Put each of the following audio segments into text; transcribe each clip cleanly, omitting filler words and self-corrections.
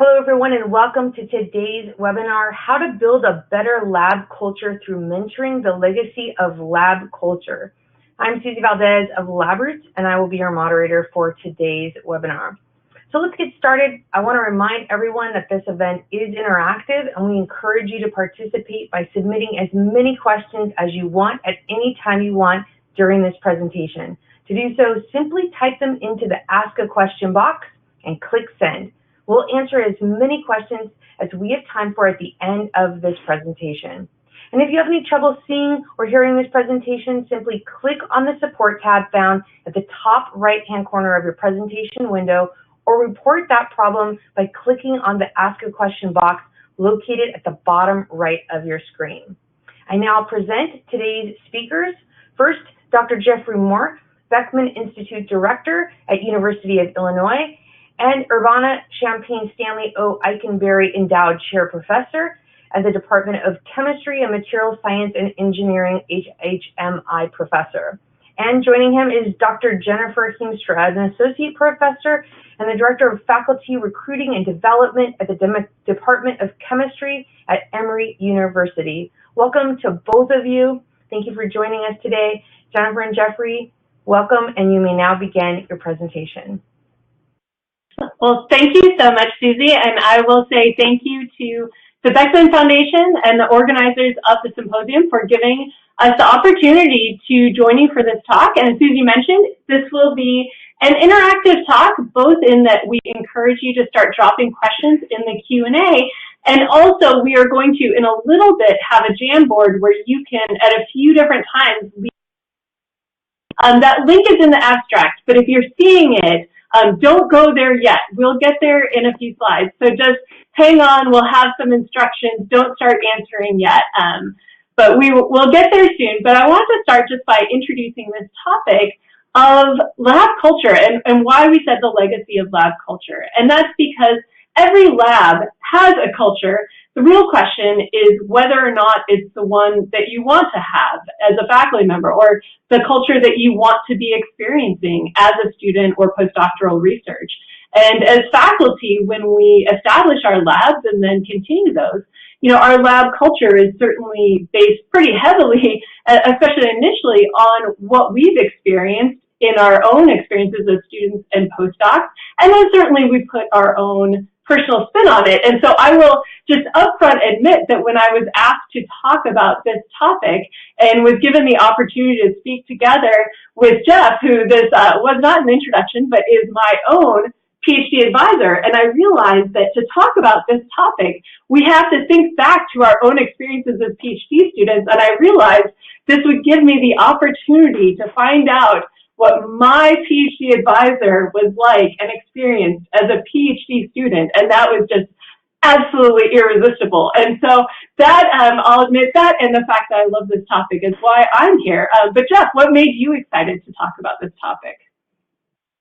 Hello, everyone, and welcome to today's webinar, How to Build a Better Lab Culture Through Mentoring the Legacy of Lab Culture. I'm Susie Valdez of LabRoots, and I will be your moderator for today's webinar. So let's get started. I want to remind everyone that this event is interactive, and we encourage you to participate by submitting as many questions as you want at any time you want during this presentation. To do so, simply type them into the Ask a Question box and click Send. We'll answer as many questions as we have time for at the end of this presentation. And if you have any trouble seeing or hearing this presentation, simply click on the support tab found at the top right-hand corner of your presentation window, or report that problem by clicking on the Ask a Question box located at the bottom right of your screen. I now present today's speakers. First, Dr. Jeffrey Moore, Beckman Institute Director at University of Illinois, and Urbana Champagne Stanley O. Eikenberry Endowed Chair Professor at the Department of Chemistry and Material Science and Engineering, HMI Professor. And joining him is Dr. Jennifer Heemstra as an Associate Professor and the Director of Faculty Recruiting and Development at the Department of Chemistry at Emory University. Welcome to both of you. Thank you for joining us today. Jennifer and Jeffrey, welcome, and you may now begin your presentation. Well, thank you so much, Susie, and I will say thank you to the Beckman Foundation and the organizers of the symposium for giving us the opportunity to join you for this talk. And as Susie mentioned, this will be an interactive talk, both in that we encourage you to start dropping questions in the Q&A, and also we are going to, in a little bit, have a Jamboard where you can, at a few different times, that link is in the abstract, but if you're seeing it, don't go there yet. We'll get there in a few slides. So just hang on. We'll have some instructions. Don't start answering yet. But we'll get there soon. But I want to start just by introducing this topic of lab culture and why we said the legacy of lab culture. And that's because every lab has a culture. The real question is whether or not it's the one that you want to have as a faculty member, or the culture that you want to be experiencing as a student or postdoctoral research. And as faculty, when we establish our labs and then continue those, our lab culture is certainly based pretty heavily, especially initially, on what we've experienced in our own experiences as students and postdocs. And then certainly we put our own personal spin on it. And so I will just upfront admit that when I was asked to talk about this topic and was given the opportunity to speak together with Jeff, who this was not an introduction, but is my own PhD advisor, and I realized that to talk about this topic, we have to think back to our own experiences as PhD students, and I realized this would give me the opportunity to find out what my PhD advisor was like and experienced as a PhD student, and that was just absolutely irresistible. And so that, I'll admit that, and the fact that I love this topic is why I'm here. But Jeff, what made you excited to talk about this topic?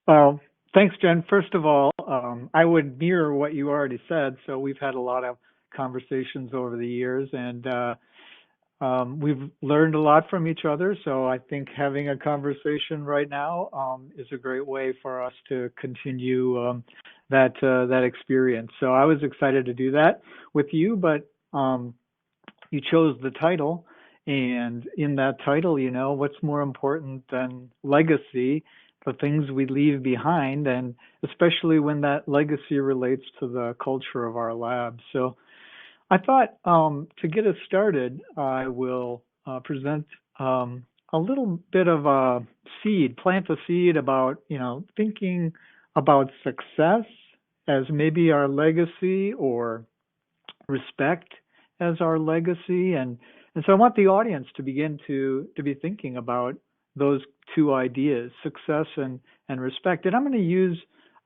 Well, thanks, Jen. First of all, I would mirror what you already said. So we've had a lot of conversations over the years, and we've learned a lot from each other. So I think having a conversation right now is a great way for us to continue that experience. So I was excited to do that with you, but you chose the title, and in that title, what's more important than legacy? The things we leave behind, and especially when that legacy relates to the culture of our lab. So I thought to get us started, I will present a little bit of a seed, plant a seed about, thinking about success as maybe our legacy, or respect as our legacy. And so I want the audience to begin to be thinking about those two ideas, success and respect. And I'm going to use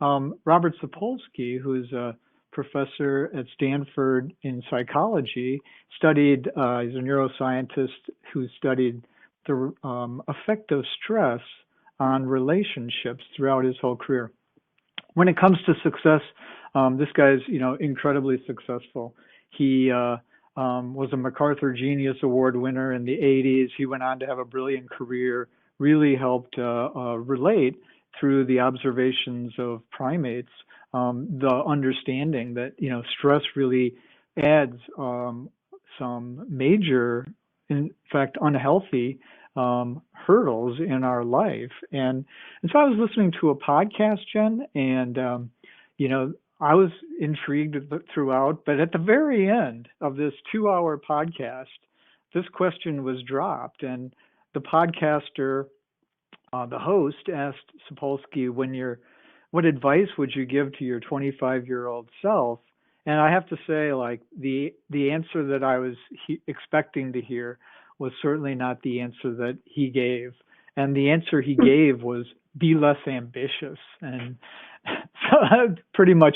Robert Sapolsky, who's a professor at Stanford in psychology, he's a neuroscientist who studied the effect of stress on relationships throughout his whole career. When it comes to success, this guy's, incredibly successful. He was a MacArthur Genius Award winner in the 80s. He went on to have a brilliant career, really helped relate through the observations of primates, the understanding that, stress really adds some major, in fact, unhealthy hurdles in our life. And so I was listening to a podcast, Jen, and, I was intrigued throughout, but at the very end of this 2-hour podcast, this question was dropped, and the podcaster, the host, asked Sapolsky, what advice would you give to your 25-year-old self? And I have to say, like, the answer that I was expecting to hear was certainly not the answer that he gave. And the answer he gave was, be less ambitious. And so that pretty much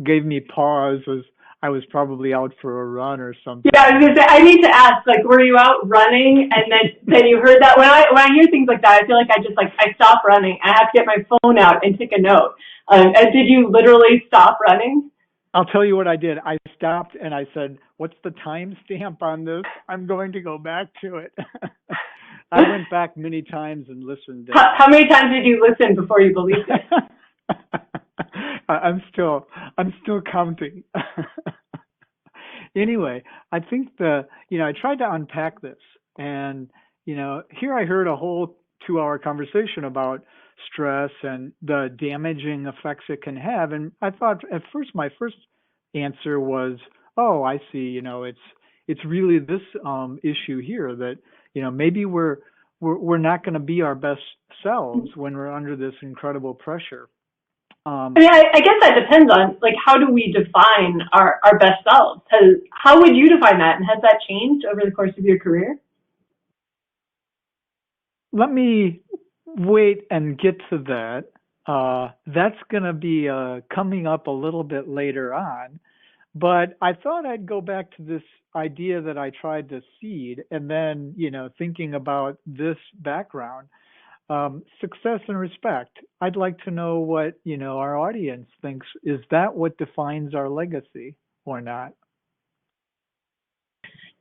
gave me pause, as I was probably out for a run or something. Yeah, I was gonna say, I need to ask, like, were you out running and then you heard that? When I hear things like that, I feel like I stop running. I have to get my phone out and take a note. And did you literally stop running? I'll tell you what I did. I stopped and I said, what's the timestamp on this? I'm going to go back to it. I went back many times and listened. How many times did you listen before you believed it? I'm still counting. Anyway, I think I tried to unpack this, and, here I heard a whole 2-hour conversation about stress and the damaging effects it can have. And I thought at first, my first answer was, oh, I see, it's really this issue here that, maybe we're not going to be our best selves when we're under this incredible pressure. I guess that depends on, like, how do we define our best selves? How would you define that? And has that changed over the course of your career? Let me wait and get to that. That's going to be coming up a little bit later on. But I thought I'd go back to this idea that I tried to seed, and then, thinking about this background, success and respect. I'd like to know what, our audience thinks. Is that what defines our legacy or not?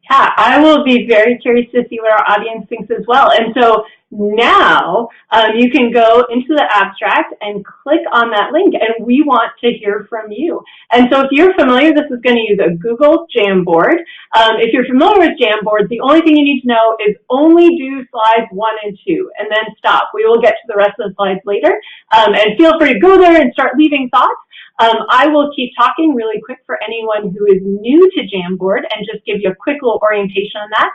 Yeah, I will be very curious to see what our audience thinks as well. And so now you can go into the abstract and click on that link, and we want to hear from you. And so if you're familiar, this is going to use a Google Jamboard. If you're familiar with Jamboard, the only thing you need to know is only do slides 1 and 2, and then stop. We will get to the rest of the slides later. And feel free to go there and start leaving thoughts. I will keep talking really quick for anyone who is new to Jamboard and just give you a quick little orientation on that.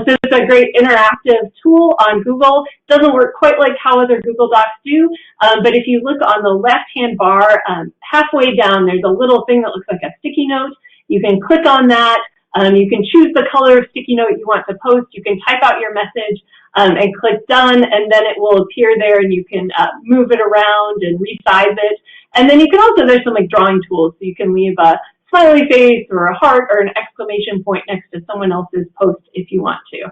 So it's a great interactive tool on Google. Doesn't work quite like how other Google Docs do, but if you look on the left-hand bar, halfway down, there's a little thing that looks like a sticky note. You can click on that. You can choose the color of sticky note you want to post. You can type out your message and click done, and then it will appear there, and you can move it around and resize it. And then you can also, there's some like drawing tools, so you can leave a smiley face or a heart or an exclamation point next to someone else's post if you want to.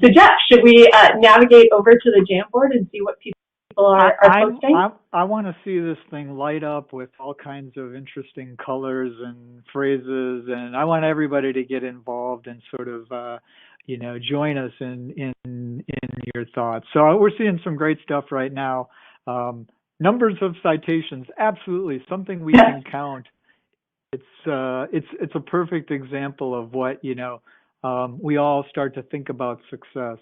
So Jeff, should we navigate over to the Jamboard and see what people are posting? I want to see this thing light up with all kinds of interesting colors and phrases, and I want everybody to get involved and sort of, join us in your thoughts. So we're seeing some great stuff right now. Numbers of citations, absolutely something we can count. It's a perfect example of what we all start to think about success.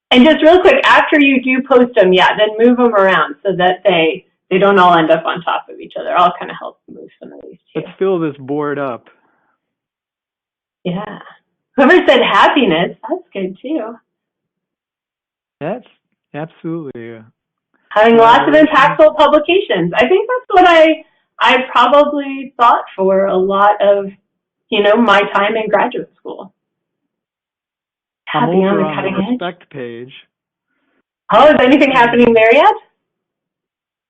And just real quick, after you do post them, then move them around so that they don't all end up on top of each other. I'll kind of help move some of these too. Let's fill this board up. Yeah. Whoever said happiness, that's good too. That's absolutely. Having lots of impactful publications. I think that's what I probably thought for a lot of, my time in graduate school. I'm Happy on over the cutting on the edge. respect page. Oh, is anything happening there yet?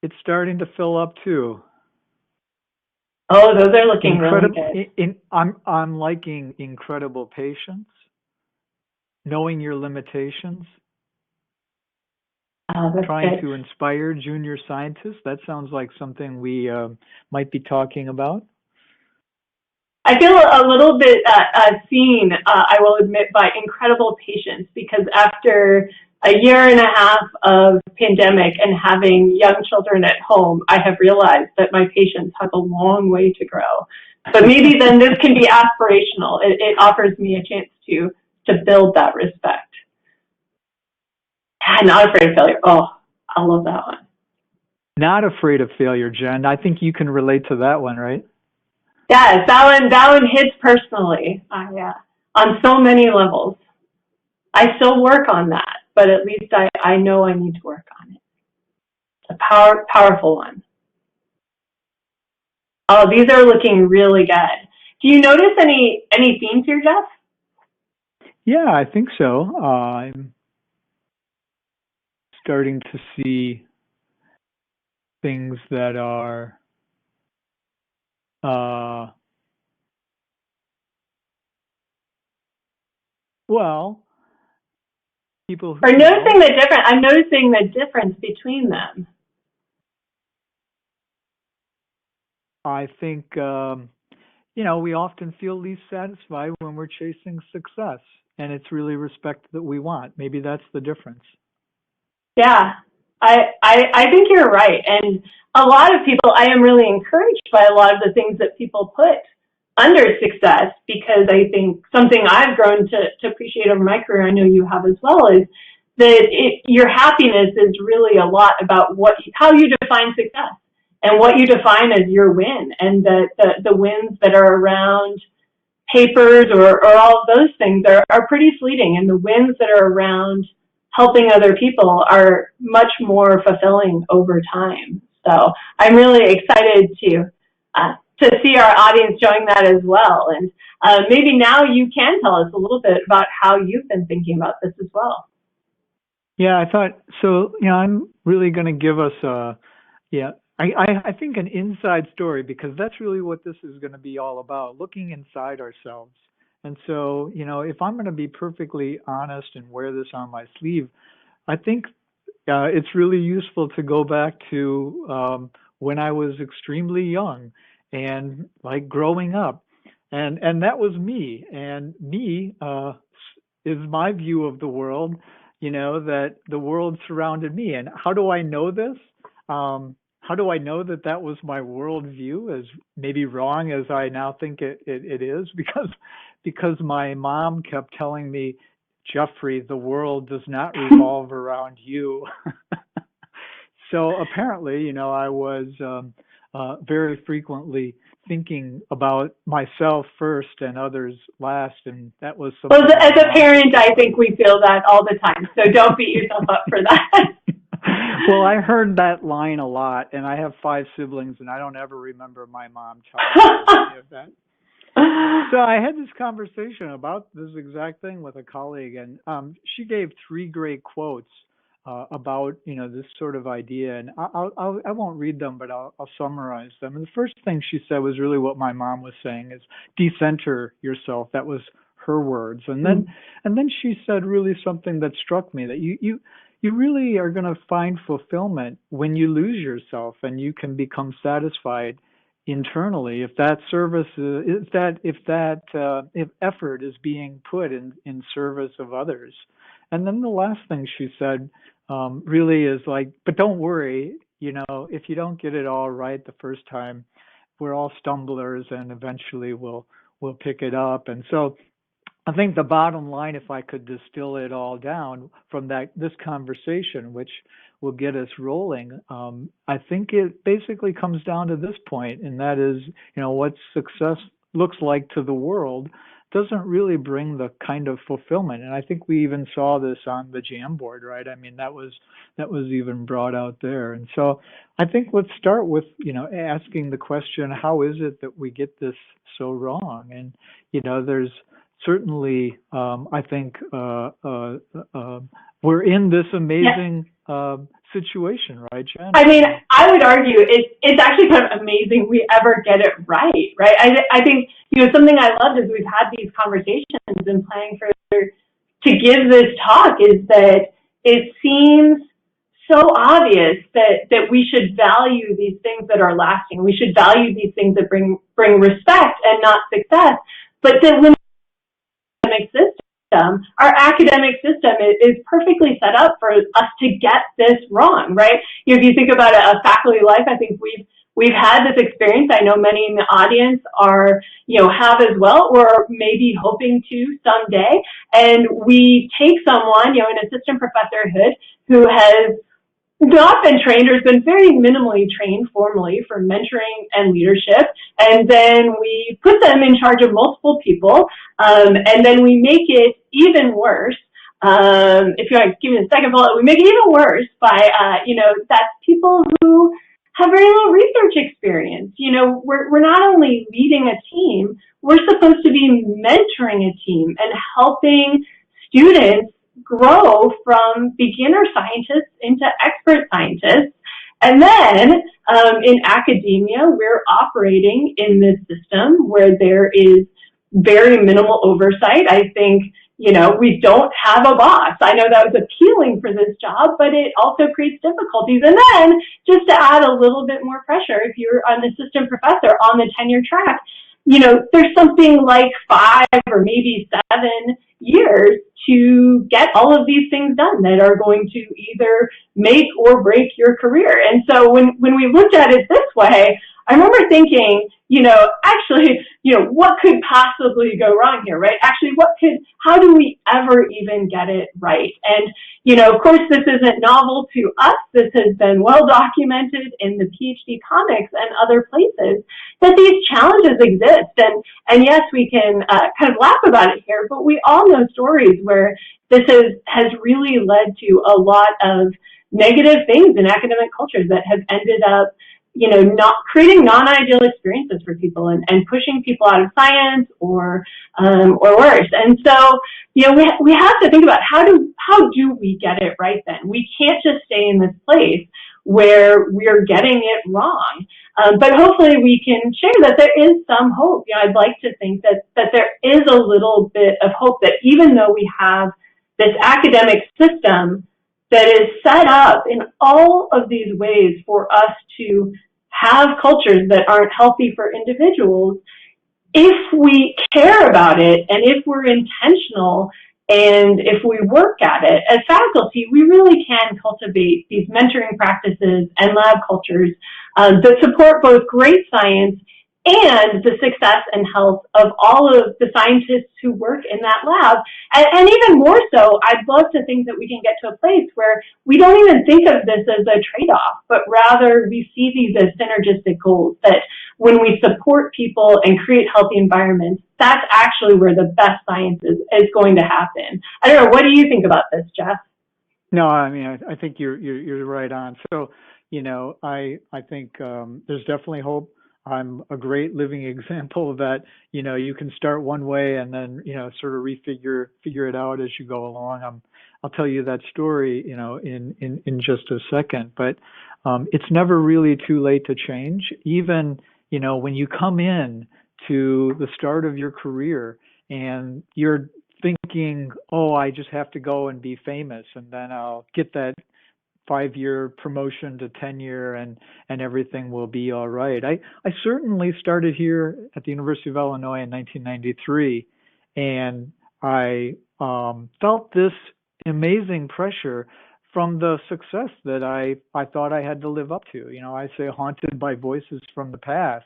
It's starting to fill up too. Oh, those are looking really good. I'm liking incredible patience, knowing your limitations, trying to inspire junior scientists. That sounds like something we might be talking about. I feel a little bit seen, I will admit, by incredible patience, because after a year and a half of pandemic and having young children at home, I have realized that my patience has a long way to grow. But maybe then this can be aspirational. It offers me a chance to build that respect. Not afraid of failure. Oh, I love that one. Not afraid of failure, Jen. I think you can relate to that one, right? Yes, that one hits personally. On so many levels. I still work on that, but at least I know I need to work on it. It's a powerful one. Oh, these are looking really good. Do you notice any themes here, Jeff? Yeah, I think so. I'm starting to see things that are well, people who I'm noticing the difference between them. I think we often feel least satisfied when we're chasing success, and it's really respect that we want. Maybe that's the difference. Yeah, I think you're right. And a lot of people, I am really encouraged by a lot of the things that people put under success, because I think something I've grown to appreciate over my career, I know you have as well, is that your happiness is really a lot about how you define success and what you define as your win, and the wins that are around papers or all of those things are pretty fleeting, and the wins that are around helping other people are much more fulfilling over time. So I'm really excited to see our audience showing that as well. And maybe now you can tell us a little bit about how you've been thinking about this as well. Yeah, I thought so. I'm really going to give us I think an inside story, because that's really what this is going to be all about, looking inside ourselves. And so, if I'm going to be perfectly honest and wear this on my sleeve, I think it's really useful to go back to when I was extremely young and like growing up. And that was me. And me is my view of the world, that the world surrounded me. And how do I know this? How do I know that that was my worldview, as maybe wrong as I now think it is? Because my mom kept telling me, Jeffrey, the world does not revolve around you. So apparently, I was very frequently thinking about myself first and others last, and that was something. Well, as a parent, I think we feel that all the time, so don't beat yourself up for that. Well, I heard that line a lot, and I have 5 siblings, and I don't ever remember my mom telling me any of that. So I had this conversation about this exact thing with a colleague, and she gave 3 great quotes about this sort of idea, and I won't read them, but I'll summarize them. And the first thing she said was really what my mom was saying: is decenter yourself. That was her words. And then she said really something that struck me, that you really are going to find fulfillment when you lose yourself, and you can become satisfied internally if that service if effort is being put in service of others. And then the last thing she said really is like, but don't worry, if you don't get it all right the first time, we're all stumblers, and eventually we'll pick it up. And so I think the bottom line, if I could distill it all down from this conversation, which will get us rolling, I think it basically comes down to this point, and that is, what success looks like to the world doesn't really bring the kind of fulfillment. And I think we even saw this on the Jamboard, right? I mean, that was even brought out there. And so I think let's start with, asking the question, how is it that we get this so wrong? And, there's certainly, I think we're in this amazing situation, right, Jen? I mean, I would argue it's actually kind of amazing we ever get it right? I think, something I loved as we've had these conversations and planning to give this talk is that it seems so obvious that we should value these things that are lasting. We should value these things that bring respect and not success. But that when system, our academic system is perfectly set up for us to get this wrong, right? You know, if you think about a faculty life, I think we've had this experience. I know many in the audience are, have as well, or maybe hoping to someday. And we take someone, an assistant professorhood who has not been trained or has been very minimally trained formally for mentoring and leadership, and then we put them in charge of multiple people, and then we make it even worse. If you want to give me a second bullet, we make it even worse by, that's people who have very little research experience. We're not only leading a team, we're supposed to be mentoring a team and helping students grow from beginner scientists into expert scientists. And then in academia, we're operating in this system where there is very minimal oversight. I think, we don't have a boss. I know that was appealing for this job, but it also creates difficulties. And then just to add a little bit more pressure, if you're an assistant professor on the tenure track, there's something like 5 or maybe 7 years to get all of these things done that are going to either make or break your career. And so when we looked at it this way, I remember thinking, what could possibly go wrong here, right? Actually, how do we ever even get it right? And, of course, this isn't novel to us. This has been well documented in the PhD comics and other places that these challenges exist. And yes, we can kind of laugh about it here, but we all know stories where this has really led to a lot of negative things in academic cultures that have ended up not creating non-ideal experiences for people and pushing people out of science or worse. And so, we have to think about how do we get it right then? We can't just stay in this place where we're getting it wrong. But hopefully we can share that there is some hope. I'd like to think that there is a little bit of hope that even though we have this academic system that is set up in all of these ways for us to have cultures that aren't healthy for individuals, if we care about it and if we're intentional and if we work at it as faculty, we really can cultivate these mentoring practices and lab cultures that support both great science and the success and health of all of the scientists who work in that lab. And even more so, I'd love to think that we can get to a place where we don't even think of this as a trade-off, but rather we see these as synergistic goals, that when we support people and create healthy environments, that's actually where the best science is going to happen. I don't know, what do you think about this, Jeff? No, I mean, I think you're right on. So, I think there's definitely hope. I'm a great living example that, you can start one way and then, sort of figure it out as you go along. I'll tell you that story, in just a second, but it's never really too late to change. Even, when you come in to the start of your career and you're thinking, oh, I just have to go and be famous and then I'll get that 5-year promotion to tenure and everything will be all right. I certainly started here at the University of Illinois in 1993, and I felt this amazing pressure from the success that I thought I had to live up to. I say haunted by voices from the past,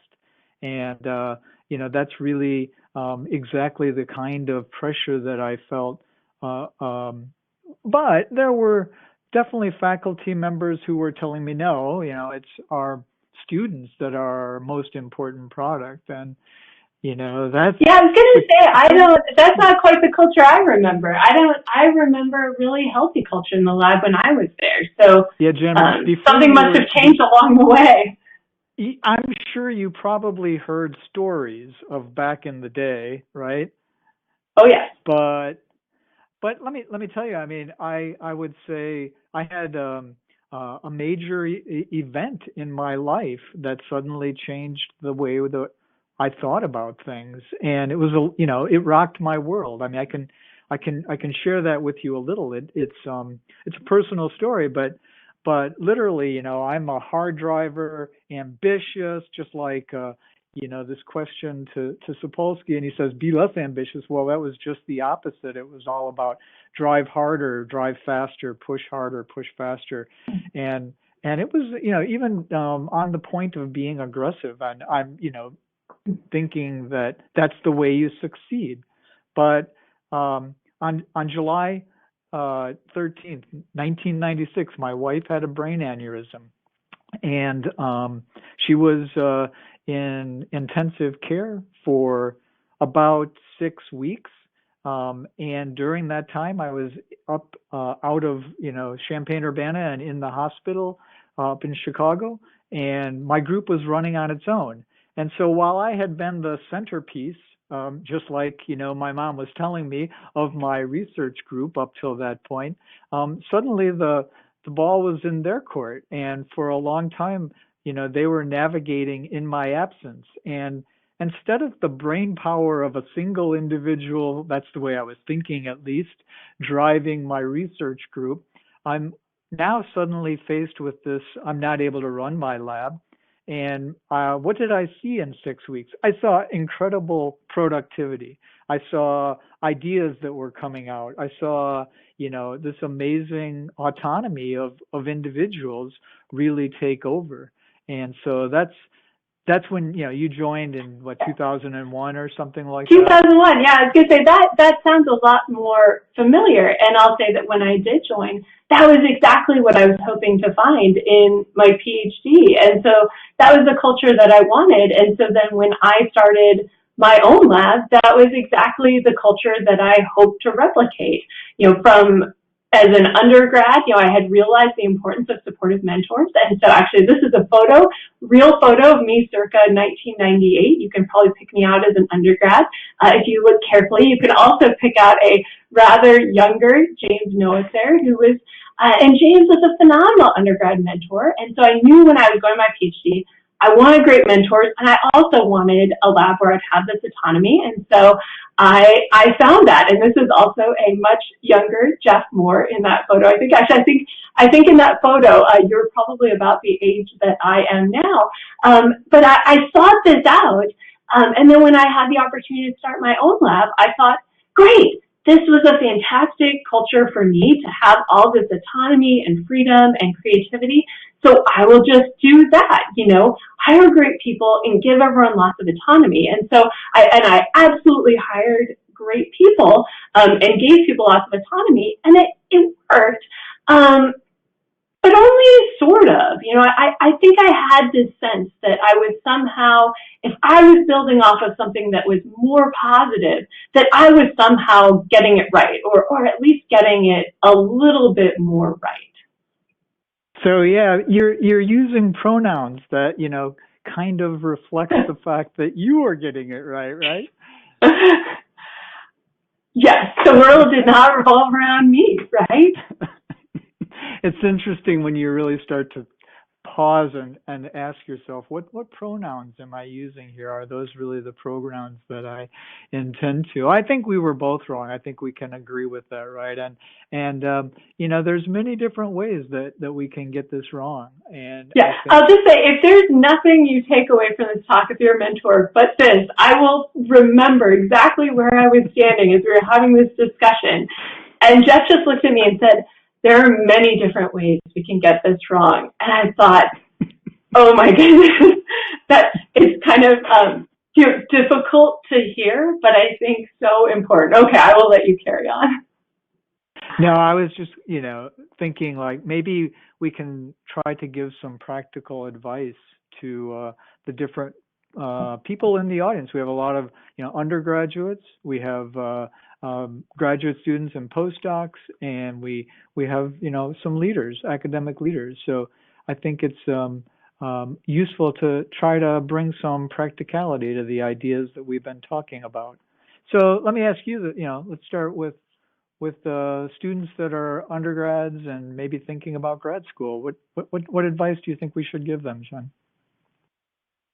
and that's really exactly the kind of pressure that I felt. But there were definitely faculty members who were telling me, no, it's our students that are our most important product. And, that's... Yeah, I was going to say, that's not quite the culture I remember. I remember a really healthy culture in the lab when I was there. So yeah, Jen, something must have changed along the way. I'm sure you probably heard stories of back in the day, right? Oh, yes. But let me tell you, I mean, I would say I had a major event in my life that suddenly changed the way that I thought about things, and it was it rocked my world. I mean, I can share that with you a little. It's a personal story, but literally, I'm a hard driver, ambitious, just like this question to Sapolsky, and he says, be less ambitious. Well, that was just the opposite. It was all about drive harder, drive faster, push harder, push faster. And it was, even on the point of being aggressive. And I'm, thinking that that's the way you succeed. But on July 13th, 1996, my wife had a brain aneurysm. And she was in intensive care for about 6 weeks. And during that time, I was up out of, Champaign-Urbana and in the hospital up in Chicago. And my group was running on its own. And so while I had been the centerpiece, just like, my mom was telling me, of my research group up till that point, suddenly the ball was in their court. And for a long time, they were navigating in my absence. And instead of the brain power of a single individual, that's the way I was thinking at least, driving my research group, I'm now suddenly faced with this, I'm not able to run my lab. And what did I see in 6 weeks? I saw incredible productivity. I saw ideas that were coming out. I saw, this amazing autonomy of individuals really take over. And so that's when, you joined in 2001 or something like that? 2001, yeah. I was going to say that sounds a lot more familiar. And I'll say that when I did join, that was exactly what I was hoping to find in my PhD. And so that was the culture that I wanted. And so then when I started my own lab, that was exactly the culture that I hoped to replicate. From as an undergrad, I had realized the importance of supportive mentors. And so actually this is a real photo of me circa 1998. You can probably pick me out as an undergrad. If you look carefully, you can also pick out a rather younger James Noether, who was, and James was a phenomenal undergrad mentor. And so I knew when I was going my PhD, I wanted great mentors, and I also wanted a lab where I'd have this autonomy. And so I found that, and this is also a much younger Jeff Moore in that photo. I think in that photo, you're probably about the age that I am now. But I sought this out, and then when I had the opportunity to start my own lab, I thought, great, this was a fantastic culture for me to have all this autonomy and freedom and creativity. So I will just do that, hire great people and give everyone lots of autonomy. And so I absolutely hired great people and gave people lots of autonomy, and it worked. But only sort of. I think I had this sense that I was somehow, if I was building off of something that was more positive, that I was somehow getting it right, or at least getting it a little bit more right. So yeah, you're using pronouns that, kind of reflects the fact that you are getting it right? Yes, the world did not revolve around me, right? It's interesting when you really start to pause and ask yourself, what pronouns am I using here? Are those really the pronouns that I intend to? I think we were both wrong. I think we can agree with that, right? And there's many different ways that we can get this wrong. And yeah, I'll just say, if there's nothing you take away from this talk with your mentor but this, I will remember exactly where I was standing as we were having this discussion. And Jeff just looked at me and said, there are many different ways we can get this wrong. And I thought, oh my goodness, that is kind of difficult to hear, but I think so important. Okay, I will let you carry on. No, I was just, thinking like maybe we can try to give some practical advice to the different people in the audience. We have a lot of, undergraduates. We have graduate students and postdocs, and we have, some leaders, academic leaders. So I think it's useful to try to bring some practicality to the ideas that we've been talking about. So let me ask you that, let's start with students that are undergrads and maybe thinking about grad school. What advice do you think we should give them, John?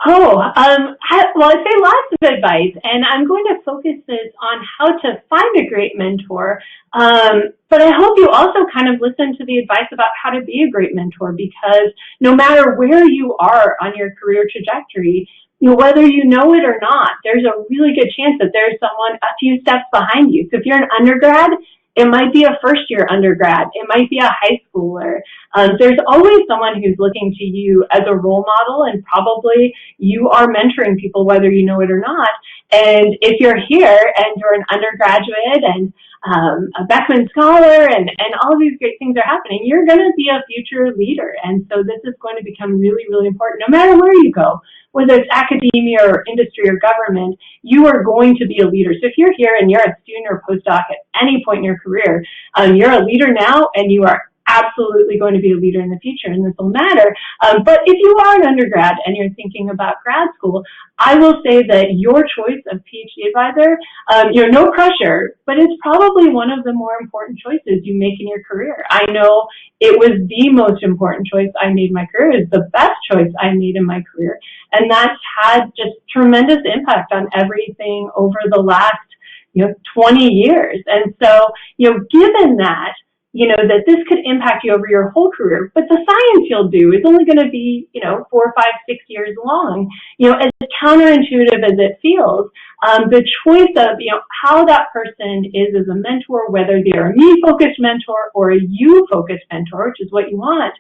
I'd say lots of advice, and I'm going to focus this on how to find a great mentor. But I hope you also kind of listen to the advice about how to be a great mentor, because no matter where you are on your career trajectory, whether you know it or not, there's a really good chance that there's someone a few steps behind you. So if you're an undergrad, it might be a first-year undergrad. It might be a high schooler. There's always someone who's looking to you as a role model, and probably you are mentoring people whether you know it or not. And if you're here and you're an undergraduate and a Beckman scholar and all of these great things are happening, you're going to be a future leader. And so this is going to become really, really important no matter where you go. Whether it's academia or industry or government, you are going to be a leader. So if you're here and you're a student or postdoc at any point in your career, you're a leader now and you are absolutely going to be a leader in the future, and this will matter. But if you are an undergrad and you're thinking about grad school, I will say that your choice of PhD advisor, no pressure, but it's probably one of the more important choices you make in your career. I know it was the most important choice I made in my career. It's the best choice I made in my career. And that's had just tremendous impact on everything over the last, 20 years. And so, given that, that this could impact you over your whole career, but the science you'll do is only going to be, 4, 5, 6 years long. As counterintuitive as it feels, the choice of, how that person is as a mentor, whether they're a me-focused mentor or a you-focused mentor, which is what you want,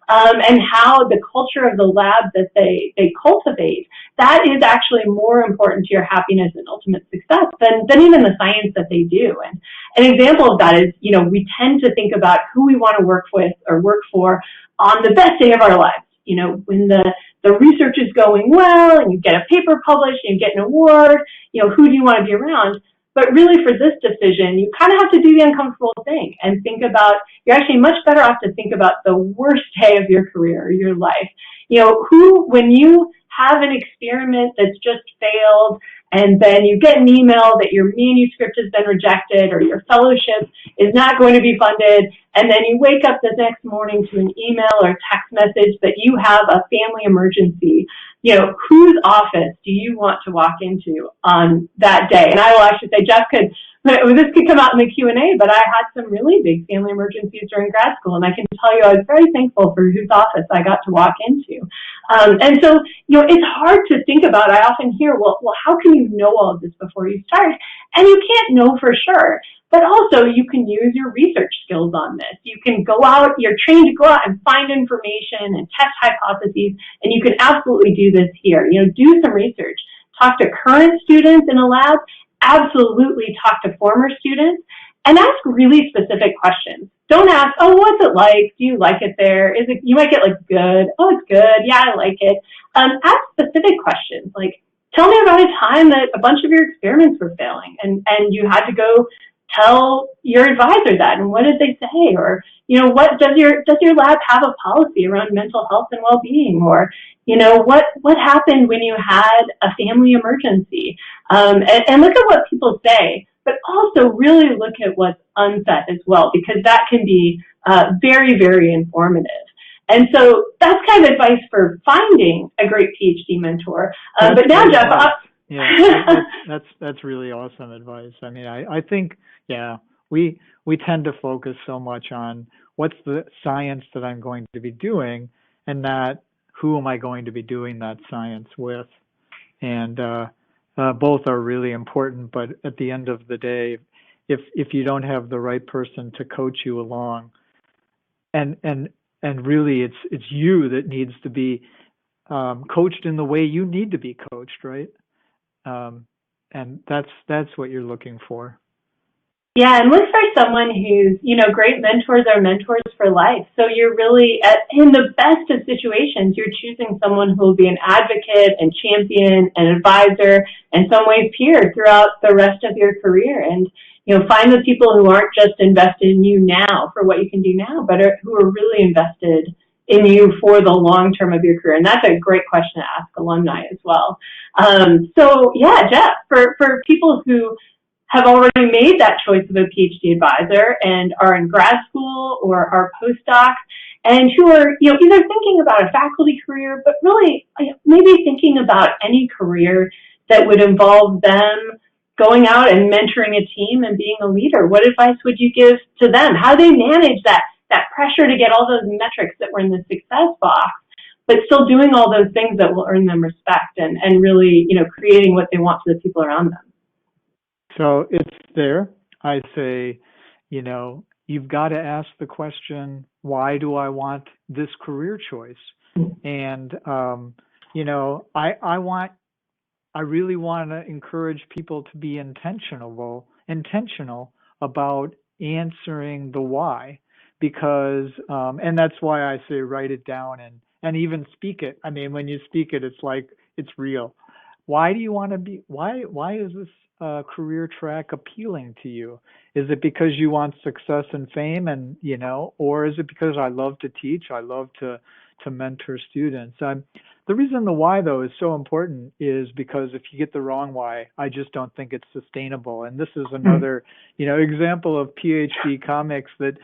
and how the culture of the lab that they cultivate, that is actually more important to your happiness and ultimate success than even the science that they do. And an example of that is, we tend to think about who we want to work with or work for on the best day of our lives. When the research is going well and you get a paper published and you get an award, who do you want to be around? But really for this decision, you kind of have to do the uncomfortable thing and think about, you're actually much better off to think about the worst day of your career, or your life. When you have an experiment that's just failed and then you get an email that your manuscript has been rejected or your fellowship is not going to be funded, and then you wake up the next morning to an email or text message that you have a family emergency, whose office do you want to walk into on that day? And I will actually say, Jeff this could come out in the Q&A, but I had some really big family emergencies during grad school, and I can tell you I was very thankful for whose office I got to walk into. And so, it's hard to think about. I often hear, well, how can you know all of this before you start? And you can't know for sure. But also, you can use your research skills on this. You can go out, you're trained to go out and find information and test hypotheses, and you can absolutely do this here. Do some research. Talk to current students in a lab. Absolutely talk to former students, and ask really specific questions. Don't ask, oh, what's it like? Do you like it there? You might get good. Oh, it's good. Yeah, I like it. Ask specific questions, like, tell me about a time that a bunch of your experiments were failing and you had to go tell your advisor that, and what did they say? Or, what does your lab have a policy around mental health and well-being? Or, what happened when you had a family emergency? And look at what people say, but also really look at what's unsaid as well, because that can be very, very informative. And so that's kind of advice for finding a great PhD mentor. But now, Jeff, that's really awesome advice. I mean, I think, we tend to focus so much on what's the science that I'm going to be doing, and not who am I going to be doing that science with. And both are really important, but at the end of the day, if you don't have the right person to coach you along, and really it's you that needs to be coached in the way you need to be coached, right? And that's what you're looking for. Yeah, and look for someone who's, great mentors are mentors for life. So you're really, in the best of situations, you're choosing someone who will be an advocate and champion and advisor, and in some ways peer throughout the rest of your career. And, find the people who aren't just invested in you now for what you can do now, but who are really invested in you for the long term of your career. And that's a great question to ask alumni as well. So yeah, Jeff, for people who have already made that choice of a PhD advisor and are in grad school or are postdocs, and who are, either thinking about a faculty career, but really maybe thinking about any career that would involve them going out and mentoring a team and being a leader. What advice would you give to them? How do they manage that pressure to get all those metrics that were in the success box but still doing all those things that will earn them respect and really, creating what they want for the people around them. So it's there. I say, you've got to ask the question, why do I want this career choice? And, I really want to encourage people to be intentional about answering the why, because, and that's why I say write it down and even speak it. I mean, when you speak it, it's like it's real. Why do you want to be? Why is this career track appealing to you? Is it because you want success and fame, and or is it because I love to teach? I love to mentor students. The reason the why, though, is so important is because if you get the wrong why, I just don't think it's sustainable. And this is another, example of PhD comics that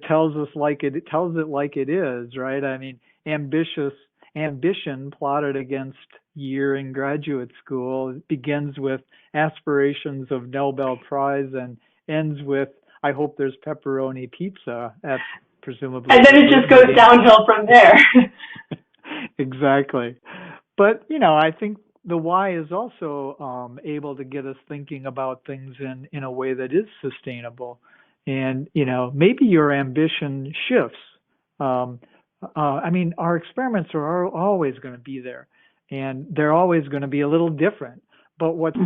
tells it like it is, right? I mean, ambition plotted against year in graduate school. It begins with aspirations of Nobel Prize and ends with, I hope there's pepperoni pizza at presumably. And then it just goes downhill from there. Exactly. But, I think the why is also able to get us thinking about things in a way that is sustainable. And, maybe your ambition shifts. Our experiments are always going to be there, and they're always going to be a little different. But what's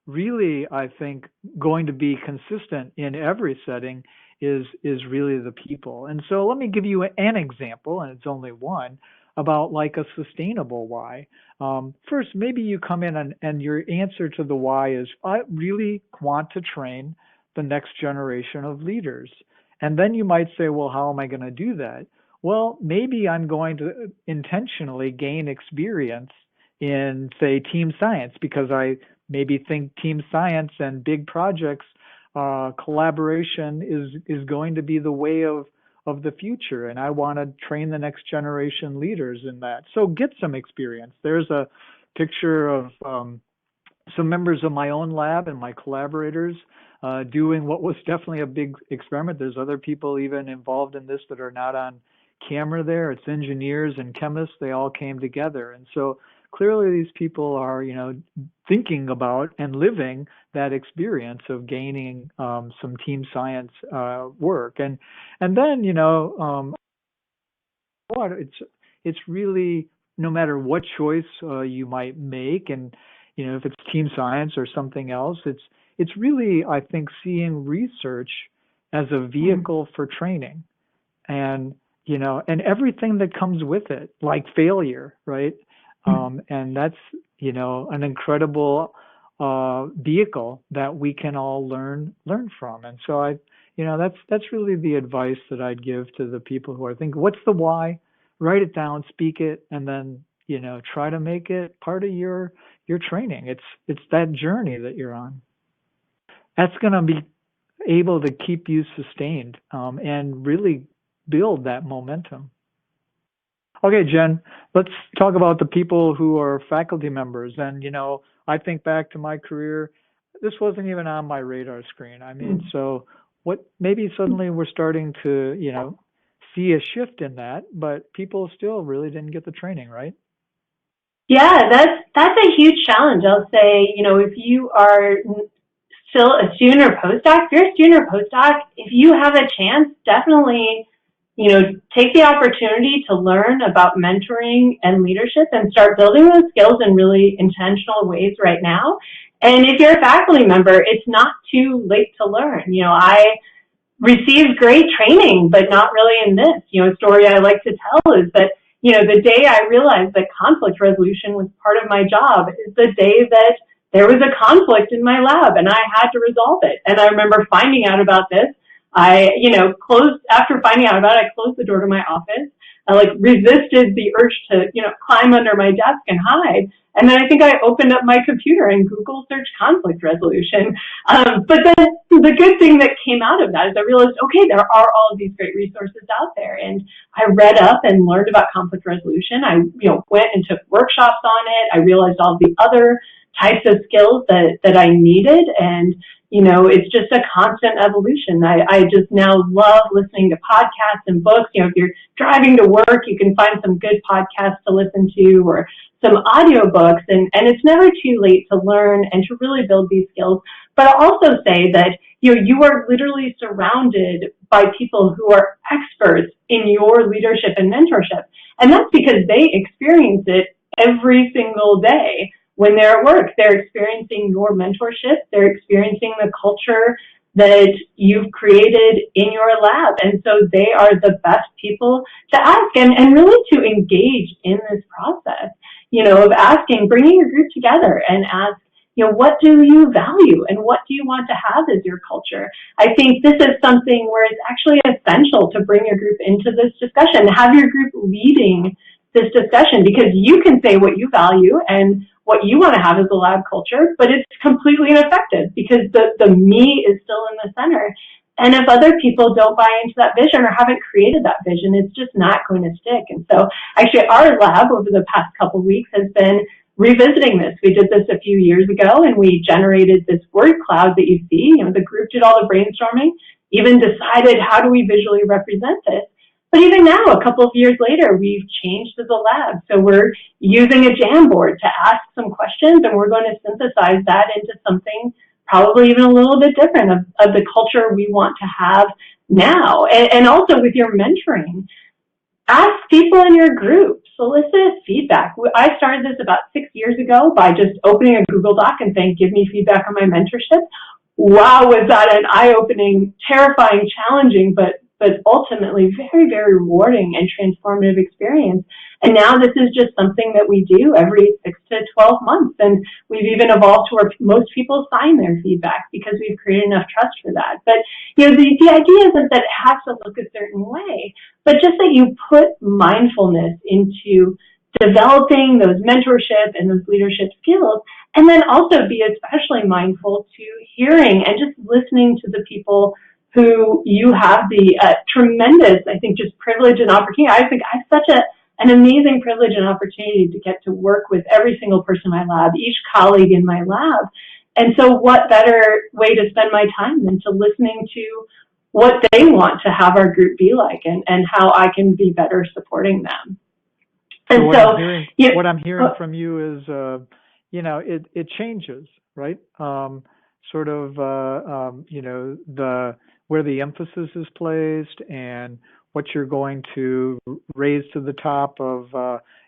really, I think, going to be consistent in every setting is really the people. And so let me give you an example, and it's only one, about like a sustainable why. First, maybe you come in and your answer to the why is, I really want to train the next generation of leaders. And then you might say, well, how am I going to do that? Well, maybe I'm going to intentionally gain experience in, say, team science, because I maybe think team science and big projects, collaboration is going to be the way of the future, and I want to train the next generation leaders in that. So get some experience. There's a picture of some members of my own lab and my collaborators doing what was definitely a big experiment. There's other people even involved in this that are not on camera there. It's engineers and chemists. They all came together. And so clearly these people are, thinking about and living that experience of gaining some team science work. And then, it's really, no matter what choice you might make, and, if it's team science or something else, it's really, I think, seeing research as a vehicle for training, and everything that comes with it, like failure, right? And that's, an incredible vehicle that we can all learn from. And so that's really the advice that I'd give to the people who are thinking, what's the why? Write it down, speak it, and then, try to make it part of your training. It's that journey that you're on. That's going to be able to keep you sustained and really build that momentum. Okay, Jen, let's talk about the people who are faculty members. And, I think back to my career, this wasn't even on my radar screen. So maybe suddenly we're starting to, see a shift in that, but people still really didn't get the training, right? Yeah, that's a huge challenge. I'll say, if you are still a student or postdoc, if you're a student or postdoc, if you have a chance, definitely, take the opportunity to learn about mentoring and leadership and start building those skills in really intentional ways right now. And if you're a faculty member, it's not too late to learn. I received great training, but not really in this. A story I like to tell is that, the day I realized that conflict resolution was part of my job is the day that there was a conflict in my lab and I had to resolve it. And I remember finding out about this. After finding out about it, I closed the door to my office. I resisted the urge to, climb under my desk and hide. And then I think I opened up my computer and Google searched conflict resolution. But then the good thing that came out of that is I realized, okay, there are all of these great resources out there. And I read up and learned about conflict resolution. I, went and took workshops on it. I realized all the other types of skills that I needed. And, It's just a constant evolution. I just now love listening to podcasts and books. If you're driving to work, you can find some good podcasts to listen to or some audiobooks, and it's never too late to learn and to really build these skills. But I'll also say that, you are literally surrounded by people who are experts in your leadership and mentorship. And that's because they experience it every single day. When they're at work, they're experiencing your mentorship, they're experiencing the culture that you've created in your lab. And so they are the best people to ask and really to engage in this process, of asking, bringing your group together and ask, what do you value and what do you want to have as your culture? I think this is something where it's actually essential to bring your group into this discussion, have your group leading this discussion, because you can say what you value and what you want to have as a lab culture, but it's completely ineffective because the me is still in the center. And if other people don't buy into that vision or haven't created that vision, it's just not going to stick. And so actually our lab over the past couple of weeks has been revisiting this. We did this a few years ago and we generated this word cloud that you see. The group did all the brainstorming, even decided how do we visually represent this. But even now, a couple of years later, we've changed as a lab. So we're using a Jamboard to ask some questions, and we're going to synthesize that into something probably even a little bit different of the culture we want to have now. And also with your mentoring, ask people in your group, solicit feedback. I started this about 6 years ago by just opening a Google Doc and saying, give me feedback on my mentorship. Wow, was that an eye-opening, terrifying, challenging, but ultimately very, very rewarding and transformative experience. And now this is just something that we do every 6 to 12 months. And we've even evolved to where most people sign their feedback because we've created enough trust for that. But, the idea isn't that it has to look a certain way, but just that you put mindfulness into developing those mentorship and those leadership skills, and then also be especially mindful to hearing and just listening to the people who you have the tremendous, I think, just privilege and opportunity. I think I have such an amazing privilege and opportunity to get to work with every single person in my lab, each colleague in my lab. And so what better way to spend my time than to listening to what they want to have our group be like and how I can be better supporting them. And what I'm hearing from you is, it changes, right? Where the emphasis is placed and what you're going to raise to the top of,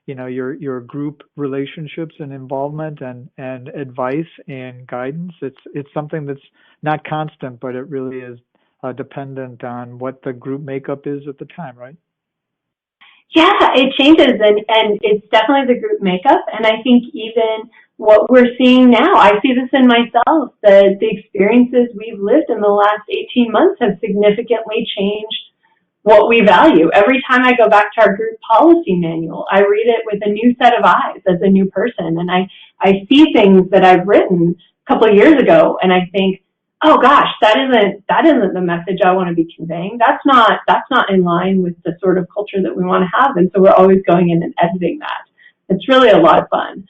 your group relationships and involvement and advice and guidance. It's something that's not constant, but it really is dependent on what the group makeup is at the time, right? Yeah, it changes, and it's definitely the group makeup. And I think even what we're seeing now, I see this in myself, that the experiences we've lived in the last 18 months have significantly changed what we value. Every time I go back to our group policy manual, I read it with a new set of eyes as a new person. And I see things that I've written a couple of years ago, and I think, oh gosh, that isn't the message I want to be conveying. That's not in line with the sort of culture that we want to have. And so we're always going in and editing that. It's really a lot of fun.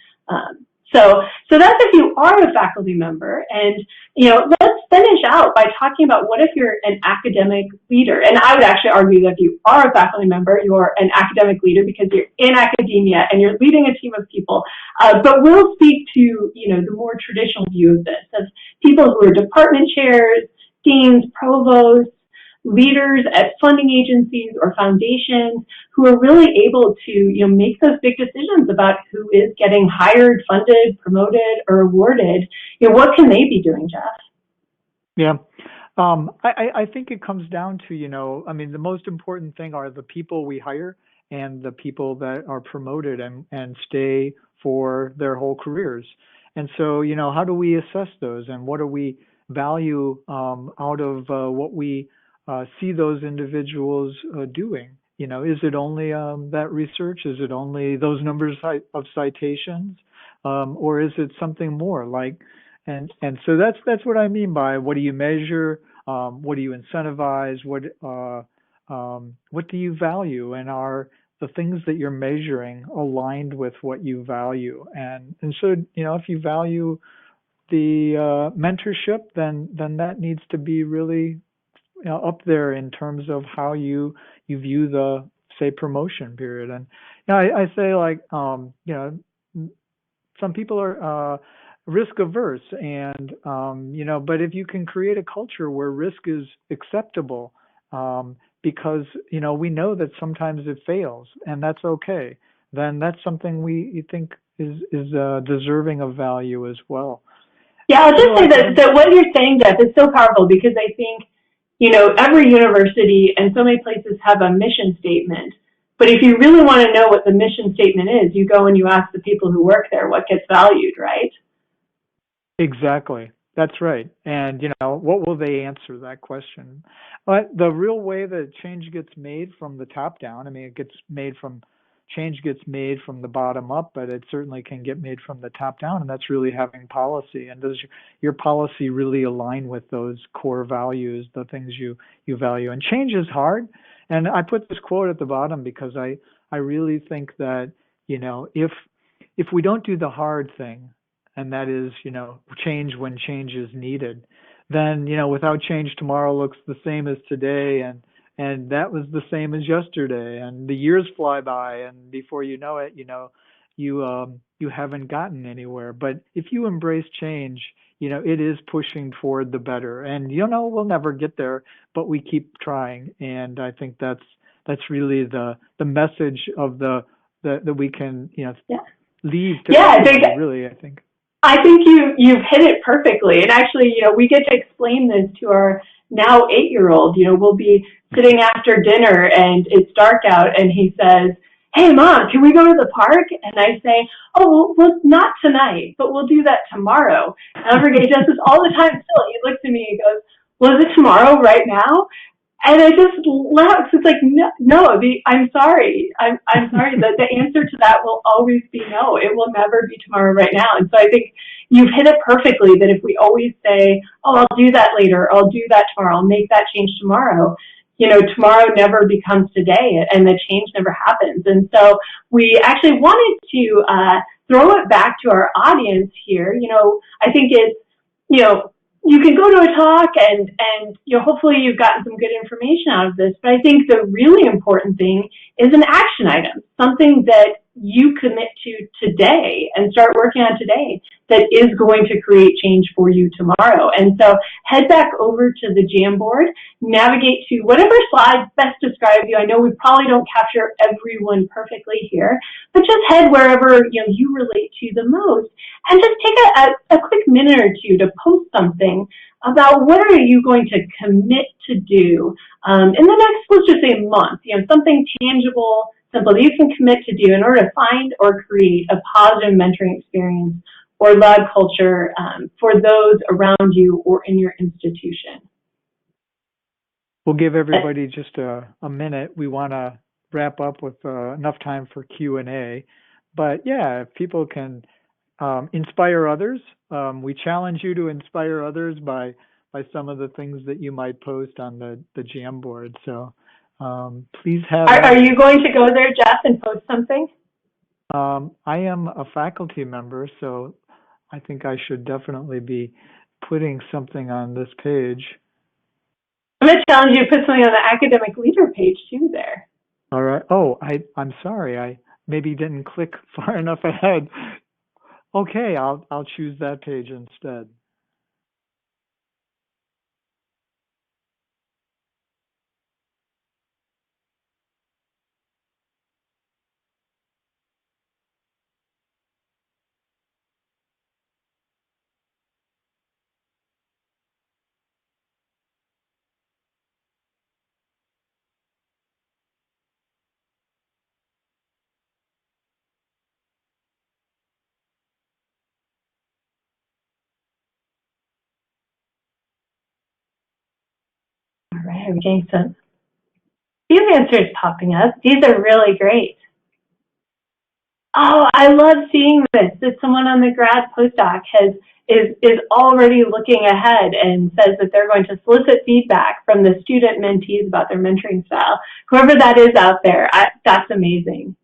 So that's if you are a faculty member. And, let's finish out by talking about what if you're an academic leader. And I would actually argue that if you are a faculty member, you're an academic leader because you're in academia and you're leading a team of people. But we'll speak to, the more traditional view of this, of people who are department chairs, deans, provosts, leaders at funding agencies or foundations who are really able to, make those big decisions about who is getting hired, funded, promoted, or awarded. What can they be doing, Jeff? Yeah. I think it comes down to, the most important thing are the people we hire and the people that are promoted and stay for their whole careers. And so, how do we assess those and what do we value out of what we see those individuals doing? Is it only that research? Is it only those numbers of citations? Or is it something more like, and so that's what I mean by what do you measure? What do you incentivize? What do you value? And are the things that you're measuring aligned with what you value? And so, if you value the mentorship, then that needs to be really up there in terms of how you view the, say, promotion period. And I say, like, some people are risk averse, and but if you can create a culture where risk is acceptable, because we know that sometimes it fails, and that's okay, then that's something we think is deserving of value as well. Yeah, I'll just say that what you're saying, Jeff, is so powerful, because I think, every university and so many places have a mission statement. But if you really want to know what the mission statement is, you go and you ask the people who work there what gets valued, right? Exactly. That's right. And, what will they answer that question? But the real way that change gets made from the top down, I mean, change gets made from the bottom up, but it certainly can get made from the top down, and that's really having policy. And does your policy really align with those core values, the things you value? And change is hard. And I put this quote at the bottom because I really think that, if we don't do the hard thing, and that is, change when change is needed, then, without change, tomorrow looks the same as today, and that was the same as yesterday, and the years fly by, and before you know it, you haven't gotten anywhere. But if you embrace change, it is pushing toward the better, and we'll never get there, but we keep trying. And I think that's really the message of that we can leave to everybody, I think you've hit it perfectly. And actually, we get to explain this to our now 8-year-old. We'll be sitting after dinner and it's dark out, and he says, "Hey, Mom, can we go to the park?" And I say, "Oh, well, not tonight, but we'll do that tomorrow." And I forget, he does this all the time still. He looks at me and goes, "Well, is it tomorrow right now?" And I just laugh. It's like, no, I'm sorry. I'm sorry. The answer to that will always be no. It will never be tomorrow right now. And so I think you've hit it perfectly, that if we always say, "Oh, I'll do that later, I'll do that tomorrow, I'll make that change tomorrow," tomorrow never becomes today, and the change never happens. And so we actually wanted to throw it back to our audience here. I think it's, you can go to a talk and hopefully you've gotten some good information out of this, but I think the really important thing is an action item, something that you commit to today and start working on today that is going to create change for you tomorrow. And so head back over to the Jamboard, navigate to whatever slide best describes you. I know we probably don't capture everyone perfectly here, but just head wherever you relate to the most, and just take a quick minute or two to post something about what are you going to commit to do in the next, let's just say, month. Something tangible, simple that you can commit to do in order to find or create a positive mentoring experience or lab culture for those around you or in your institution. We'll give everybody just a minute. We want to wrap up with enough time for Q&A. But yeah, if people can inspire others, we challenge you to inspire others by some of the things that you might post on the Jamboard. So please have. Are you going to go there, Jeff, and post something? I am a faculty member, so I think I should definitely be putting something on this page. I'm going to challenge you to put something on the academic leader page too there. All right. Oh, I'm sorry. I maybe didn't click far enough ahead. Okay, I'll choose that page instead. All right, we're getting some few answers popping up. These are really great. Oh, I love seeing this, that someone on the grad postdoc is already looking ahead and says that they're going to solicit feedback from the student mentees about their mentoring style. Whoever that is out there, that's amazing.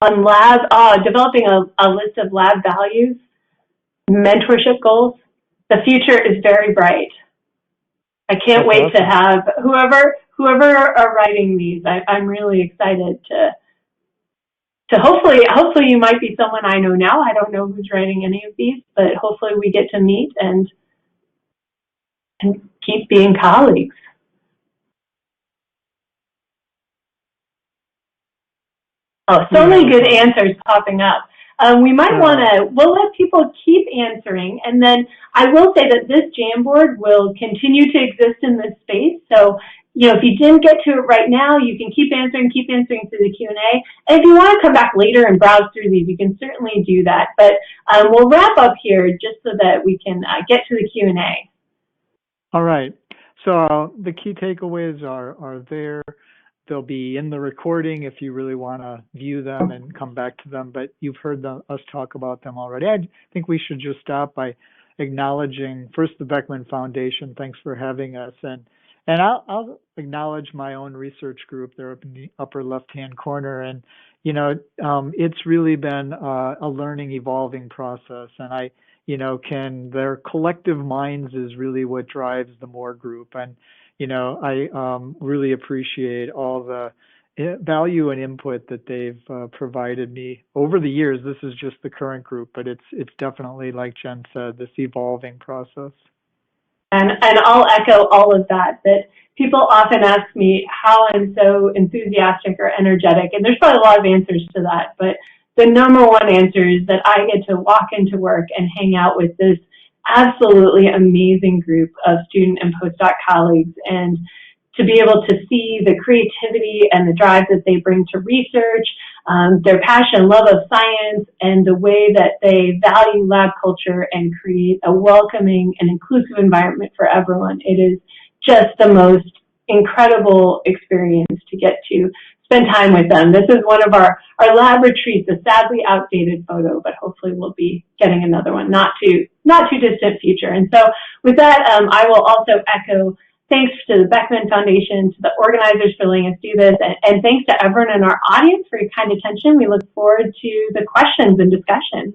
on developing a list of lab values, mentorship goals. The future is very bright. I can't wait to have whoever are writing these. I'm really excited to hopefully you might be someone I know now. I don't know who's writing any of these, but hopefully we get to meet and keep being colleagues. Oh, so many good answers popping up. We might want to, we'll let people keep answering, and then I will say that this Jamboard will continue to exist in this space. So, if you didn't get to it right now, you can keep answering through the Q&A. And if you want to come back later and browse through these, you can certainly do that. But we'll wrap up here just so that we can get to the Q&A. All right. So the key takeaways are there. They'll be in the recording if you really want to view them and come back to them, but you've heard us talk about them already. I think we should just stop by acknowledging first the Beckman Foundation. Thanks for having us. And I'll acknowledge my own research group. They're up in the upper left-hand corner. And, it's really been a learning, evolving process. And their collective minds is really what drives the More group. And, I really appreciate all the value and input that they've provided me over the years. This is just the current group, but it's definitely, like Jen said, this evolving process. And I'll echo all of that people often ask me how I'm so enthusiastic or energetic, and there's probably a lot of answers to that, but the number one answer is that I get to walk into work and hang out with this absolutely amazing group of student and postdoc colleagues, and to be able to see the creativity and the drive that they bring to research, their passion and love of science, and the way that they value lab culture and create a welcoming and inclusive environment for everyone. It is just the most incredible experience to get to spend time with them. This is one of our lab retreats, a sadly outdated photo, but hopefully we'll be getting another one, not too distant future. And so with that, I will also echo thanks to the Beckman Foundation, to the organizers for letting us do this, and thanks to everyone in our audience for your kind attention. We look forward to the questions and discussion.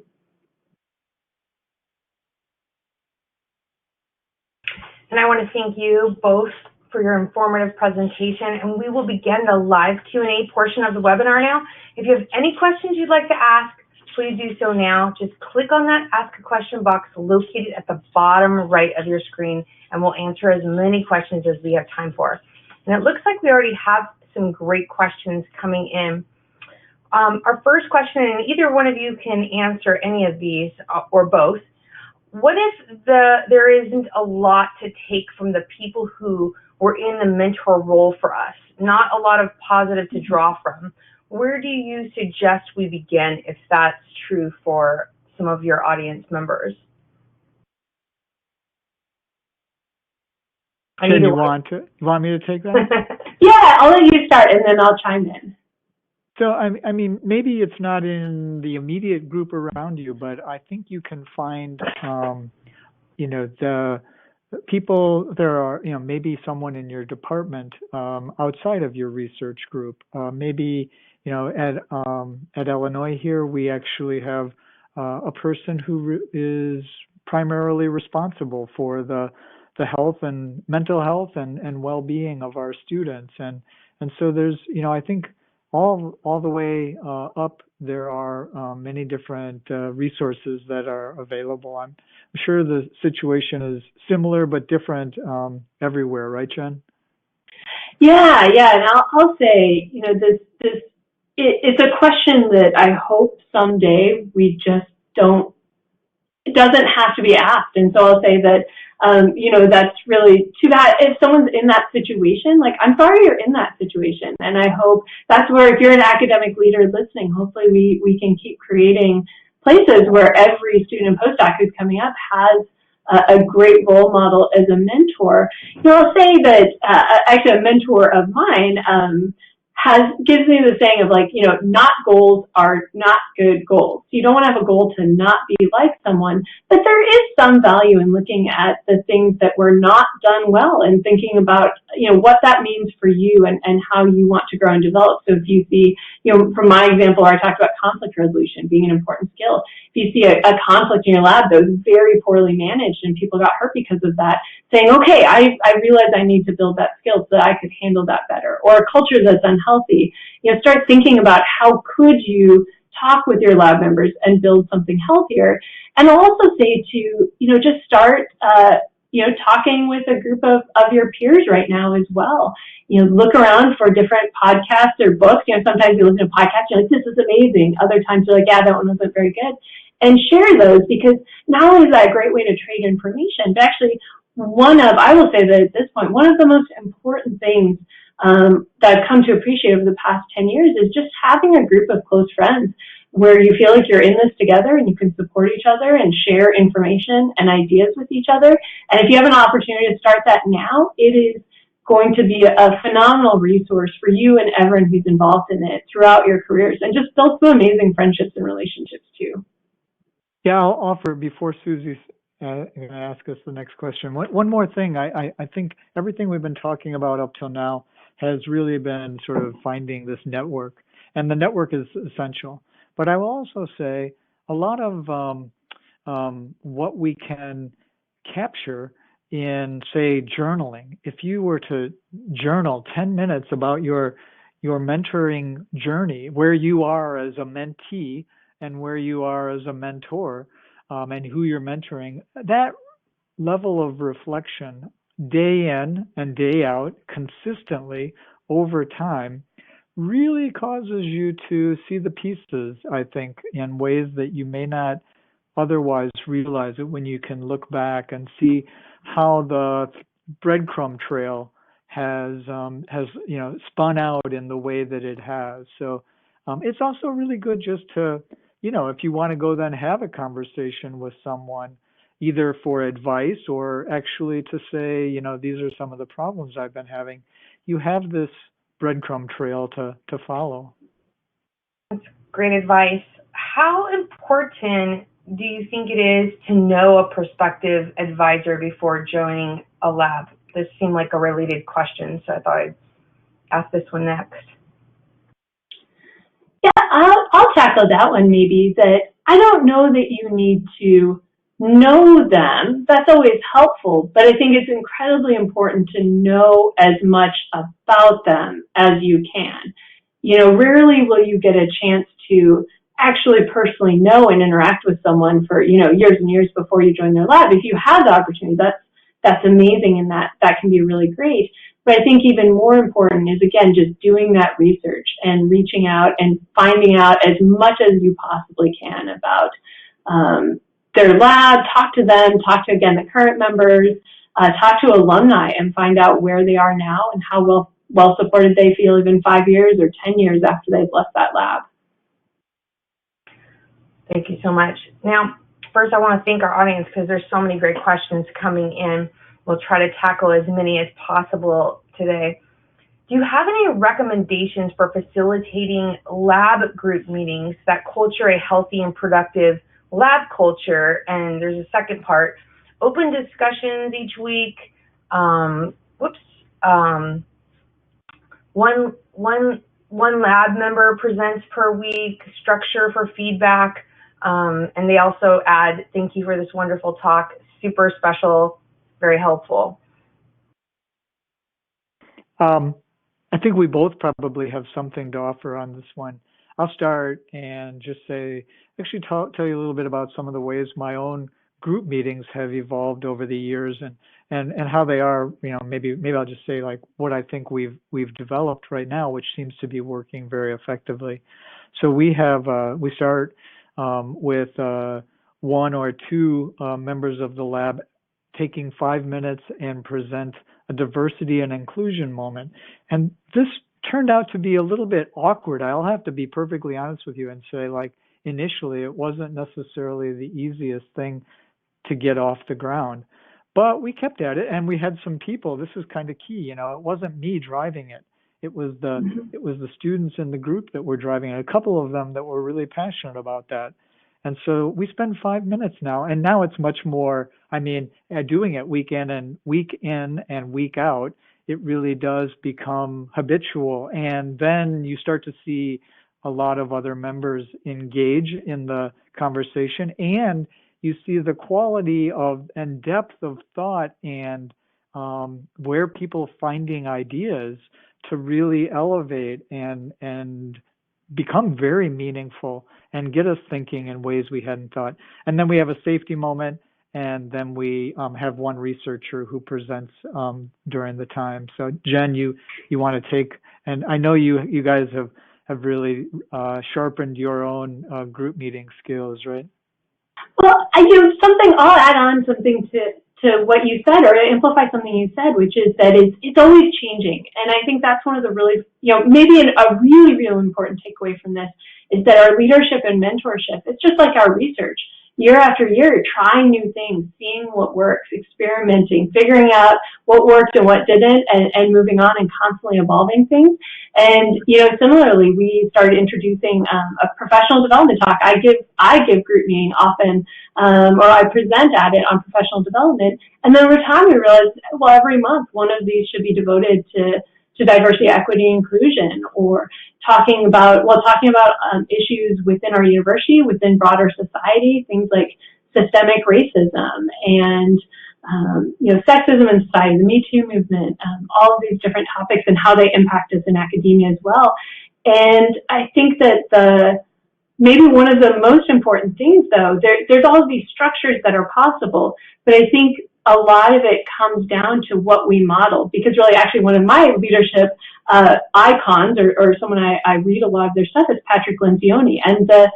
And I want to thank you both for your informative presentation, and we will begin the live Q&A portion of the webinar now. If you have any questions you'd like to ask, please do so now. Just click on that Ask a Question box located at the bottom right of your screen, and we'll answer as many questions as we have time for. And it looks like we already have some great questions coming in. Our first question, and either one of you can answer any of these or both. What if there isn't a lot to take from the people who were in the mentor role for us? Not a lot of positive to draw from. Where do you suggest we begin if that's true for some of your audience members? Jen, you want me to take that? Yeah, I'll let you start and then I'll chime in. So, I mean, maybe it's not in the immediate group around you, but I think you can find, the people, there are, maybe someone in your department outside of your research group. Maybe, at Illinois here, we actually have a person who is primarily responsible for the health and mental health and well-being of our students. And so there's, I think, all the way up, there are many different resources that are available. I'm sure the situation is similar but different everywhere, right, Jen? Yeah, and I'll say, it's a question that I hope someday we just don't. It doesn't have to be asked, and so I'll say that. That's really too bad. If someone's in that situation, I'm sorry you're in that situation. And I hope that's where, if you're an academic leader listening, hopefully we can keep creating places where every student and postdoc who's coming up has a great role model as a mentor. I'll say that actually a mentor of mine gives me the saying of not goals are not good goals. You don't want to have a goal to not be like someone, but there is some value in looking at the things that were not done well and thinking about, what that means for you and how you want to grow and develop. So if you see, from my example, where I talked about conflict resolution being an important skill. If you see a conflict in your lab that was very poorly managed and people got hurt because of that, saying, okay, I realize I need to build that skill so that I could handle that better. Or a culture that's unhealthy, start thinking about how could you talk with your lab members and build something healthier. And I'll also say to, just start, talking with a group of your peers right now as well. Look around for different podcasts or books. Sometimes you listen to podcasts, you're like, this is amazing. Other times you're like, yeah, that one wasn't very good. And share those, because not only is that a great way to trade information, but actually I will say that at this point, one of the most important things that I've come to appreciate over the past 10 years is just having a group of close friends where you feel like you're in this together and you can support each other and share information and ideas with each other. And if you have an opportunity to start that now, it is going to be a phenomenal resource for you and everyone who's involved in it throughout your careers, and just build some amazing friendships and relationships too. Yeah, I'll offer, before Susie's going to ask us the next question, one more thing. I think everything we've been talking about up till now has really been sort of finding this network, and the network is essential. But I will also say a lot of what we can capture in, say, journaling. If you were to journal 10 minutes about your mentoring journey, where you are as a mentee and where you are as a mentor, and who you're mentoring, that level of reflection day in and day out consistently over time really causes you to see the pieces, I think, in ways that you may not otherwise realize it, when you can look back and see how the breadcrumb trail has spun out in the way that it has. So it's also really good just to, if you want to go then have a conversation with someone, either for advice or actually to say, these are some of the problems I've been having. You have this breadcrumb trail to follow. That's great advice. How important do you think it is to know a prospective advisor before joining a lab? This seemed like a related question, so I thought I'd ask this one next. Yeah, I'll tackle that one maybe. That I don't know that you need to know them. That's always helpful, but I think it's incredibly important to know as much about them as you can. Rarely will you get a chance to actually personally know and interact with someone for, years and years before you join their lab. If you have the opportunity, that's amazing, and that can be really great. But I think even more important is, again, just doing that research and reaching out and finding out as much as you possibly can about their lab. Talk to them, talk to, again, the current members, talk to alumni and find out where they are now and how well supported they feel even 5 years or 10 years after they've left that lab. Thank you so much. Now, first I want to thank our audience because there's so many great questions coming in. We'll try to tackle as many as possible today. Do you have any recommendations for facilitating lab group meetings that culture a healthy and productive lab culture? And there's a second part, open discussions each week. One lab member presents per week, structure for feedback. And they also add, thank you for this wonderful talk, super special, very helpful. I think we both probably have something to offer on this one. I'll start and just say, actually tell you a little bit about some of the ways my own group meetings have evolved over the years and how they are, maybe I'll just say like what I think we've developed right now, which seems to be working very effectively. So we start with one or two members of the lab taking 5 minutes and present a diversity and inclusion moment. And this turned out to be a little bit awkward. I'll have to be perfectly honest with you and say, like, initially it wasn't necessarily the easiest thing to get off the ground. But we kept at it, and we had some people. This is kind of key, it wasn't me driving it. It was the students in the group that were driving it. A couple of them that were really passionate about that. And so we spend 5 minutes now, and now it's much more, doing it week in and week out, it really does become habitual. And then you start to see a lot of other members engage in the conversation, and you see the quality of and depth of thought and where people are finding ideas to really elevate and become very meaningful and get us thinking in ways we hadn't thought. And then we have a safety moment, and then we have one researcher who presents during the time. So Jen, you want to take, and I know you guys have really sharpened your own group meeting skills, right? Well, I'll add on something to what you said, or amplify something you said, which is that it's always changing. And I think that's one of the really, maybe a really, really important takeaway from this is that our leadership and mentorship, it's just like our research. Year after year, trying new things, seeing what works, experimenting, figuring out what worked and what didn't, and moving on and constantly evolving things. And, similarly, we started introducing a professional development talk. I give group meeting often, or I present at it on professional development. And then over time, we realized, well, every month, one of these should be devoted to diversity, equity, inclusion, or talking about issues within our university, within broader society, things like systemic racism and sexism in society, the Me Too movement, all of these different topics and how they impact us in academia as well. And I think that maybe one of the most important things, though, there's all of these structures that are possible, but I think a lot of it comes down to what we model, because really actually one of my leadership icons or someone I read a lot of their stuff is Patrick Lencioni, and the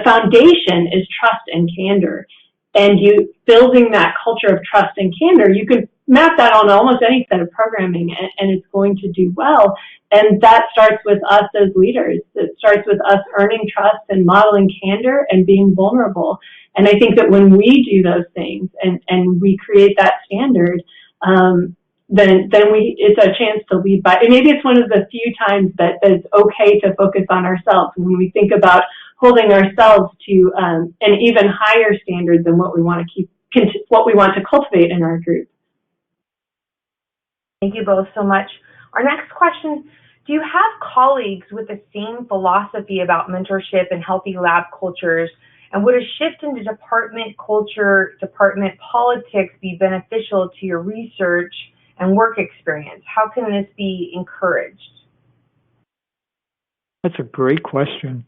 foundation is trust and candor. And you building that culture of trust and candor, you can map that on almost any set of programming, and it's going to do well. And that starts with us as leaders. It starts with us earning trust and modeling candor and being vulnerable. And I think that when we do those things and we create that standard, then it's a chance to lead by. And maybe it's one of the few times that it's okay to focus on ourselves when we think about holding ourselves to an even higher standard than what we want to cultivate in our group. Thank you both so much. Our next question, do you have colleagues with the same philosophy about mentorship and healthy lab cultures? And would a shift into department culture, department politics be beneficial to your research and work experience? How can this be encouraged? That's a great question.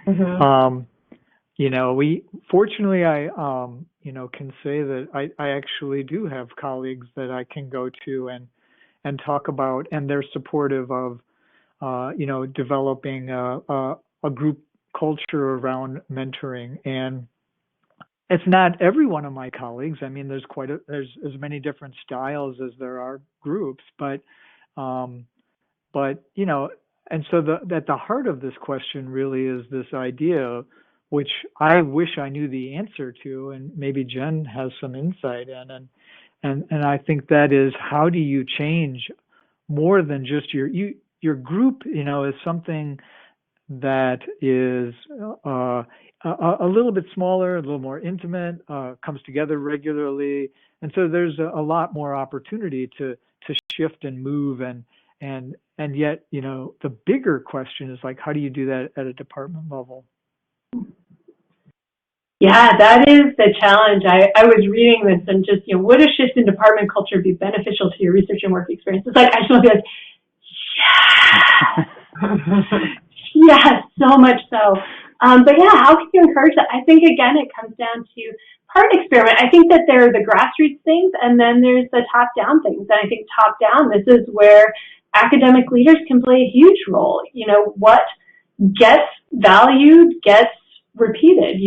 Mm-hmm. Fortunately, I can say that I actually do have colleagues that I can go to and talk about, and they're supportive of, developing a group culture around mentoring. And it's not every one of my colleagues. I mean, there's as many different styles as there are groups, but and so at the heart of this question really is this idea, which I wish I knew the answer to, and maybe Jen has some insight in, and I think that is, how do you change more than just your group, is something that is a little bit smaller, a little more intimate, comes together regularly, and so there's a lot more opportunity to shift and move, and yet, the bigger question is like, how do you do that at a department level? Yeah, that is the challenge. I was reading this and just, would a shift in department culture be beneficial to your research and work experience? It's like, I just want to be like, yeah, so much so. But yeah, how can you encourage that? I think, again, it comes down to part experiment. I think that there are the grassroots things, and then there's the top-down things. And I think top-down, this is where academic leaders can play a huge role. What gets valued gets repeated.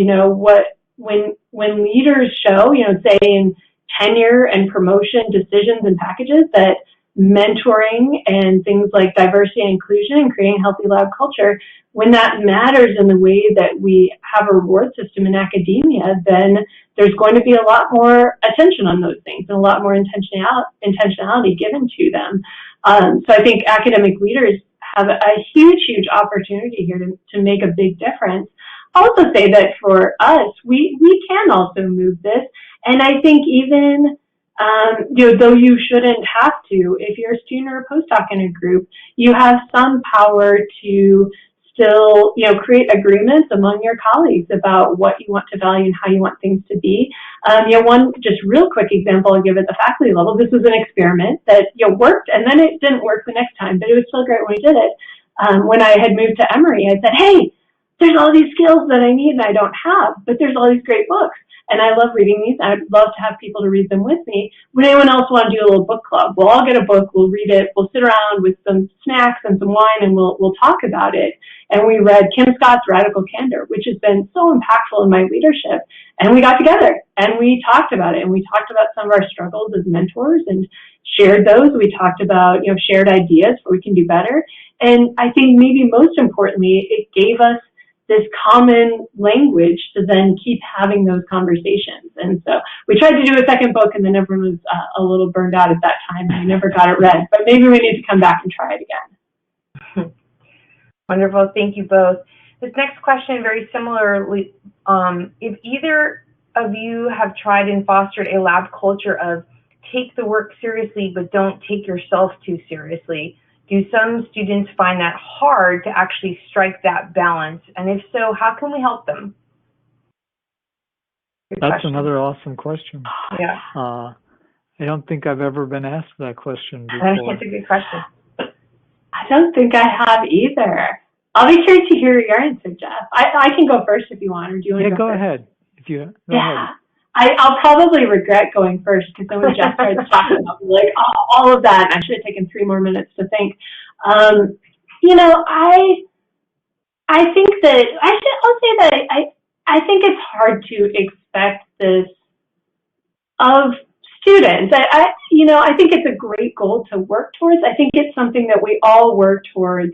When leaders show, say in tenure and promotion decisions and packages, that mentoring and things like diversity and inclusion and creating a healthy lab culture, when that matters in the way that we have a reward system in academia, then there's going to be a lot more attention on those things and a lot more intentionality given to them. So I think academic leaders have a huge opportunity here to make a big difference. I'll also say that for us, we can also move this. And I think even, though you shouldn't have to, if you're a student or a postdoc in a group, you have some power to still, create agreements among your colleagues about what you want to value and how you want things to be. One just real quick example I'll give at the faculty level. This was an experiment that worked, and then it didn't work the next time, but it was still great when we did it. When I had moved to Emory, I said, hey, there's all these skills that I need and I don't have, but there's all these great books. And I love reading these. I'd love to have people to read them with me. Would anyone else want to do a little book club? We'll all get a book. We'll read it. We'll sit around with some snacks and some wine, and we'll talk about it. And we read Kim Scott's Radical Candor, which has been so impactful in my leadership. And we got together and we talked about it. And we talked about some of our struggles as mentors and shared those. We talked about, shared ideas where we can do better. And I think maybe most importantly, it gave us this common language to then keep having those conversations. And so we tried to do a second book, and then everyone was a little burned out at that time, and we never got it read. But maybe we need to come back and try it again. Wonderful. Thank you both. This next question, very similarly, if either of you have tried and fostered a lab culture of take the work seriously, but don't take yourself too seriously, do some students find that hard to actually strike that balance? And if so, how can we help them? That's another awesome question. Yeah. I don't think I've ever been asked that question before. That's a good question. I don't think I have either. I'll be curious to hear your answer, Jeff. I can go first if you want, or do you want to go first? Ahead. If you go ahead. I'll probably regret going first, because then when Jeff starts talking about all of that, and I should have taken 3 more minutes to think. I think that I'll say that I think it's hard to expect this of students. I think it's a great goal to work towards. I think it's something that we all work towards,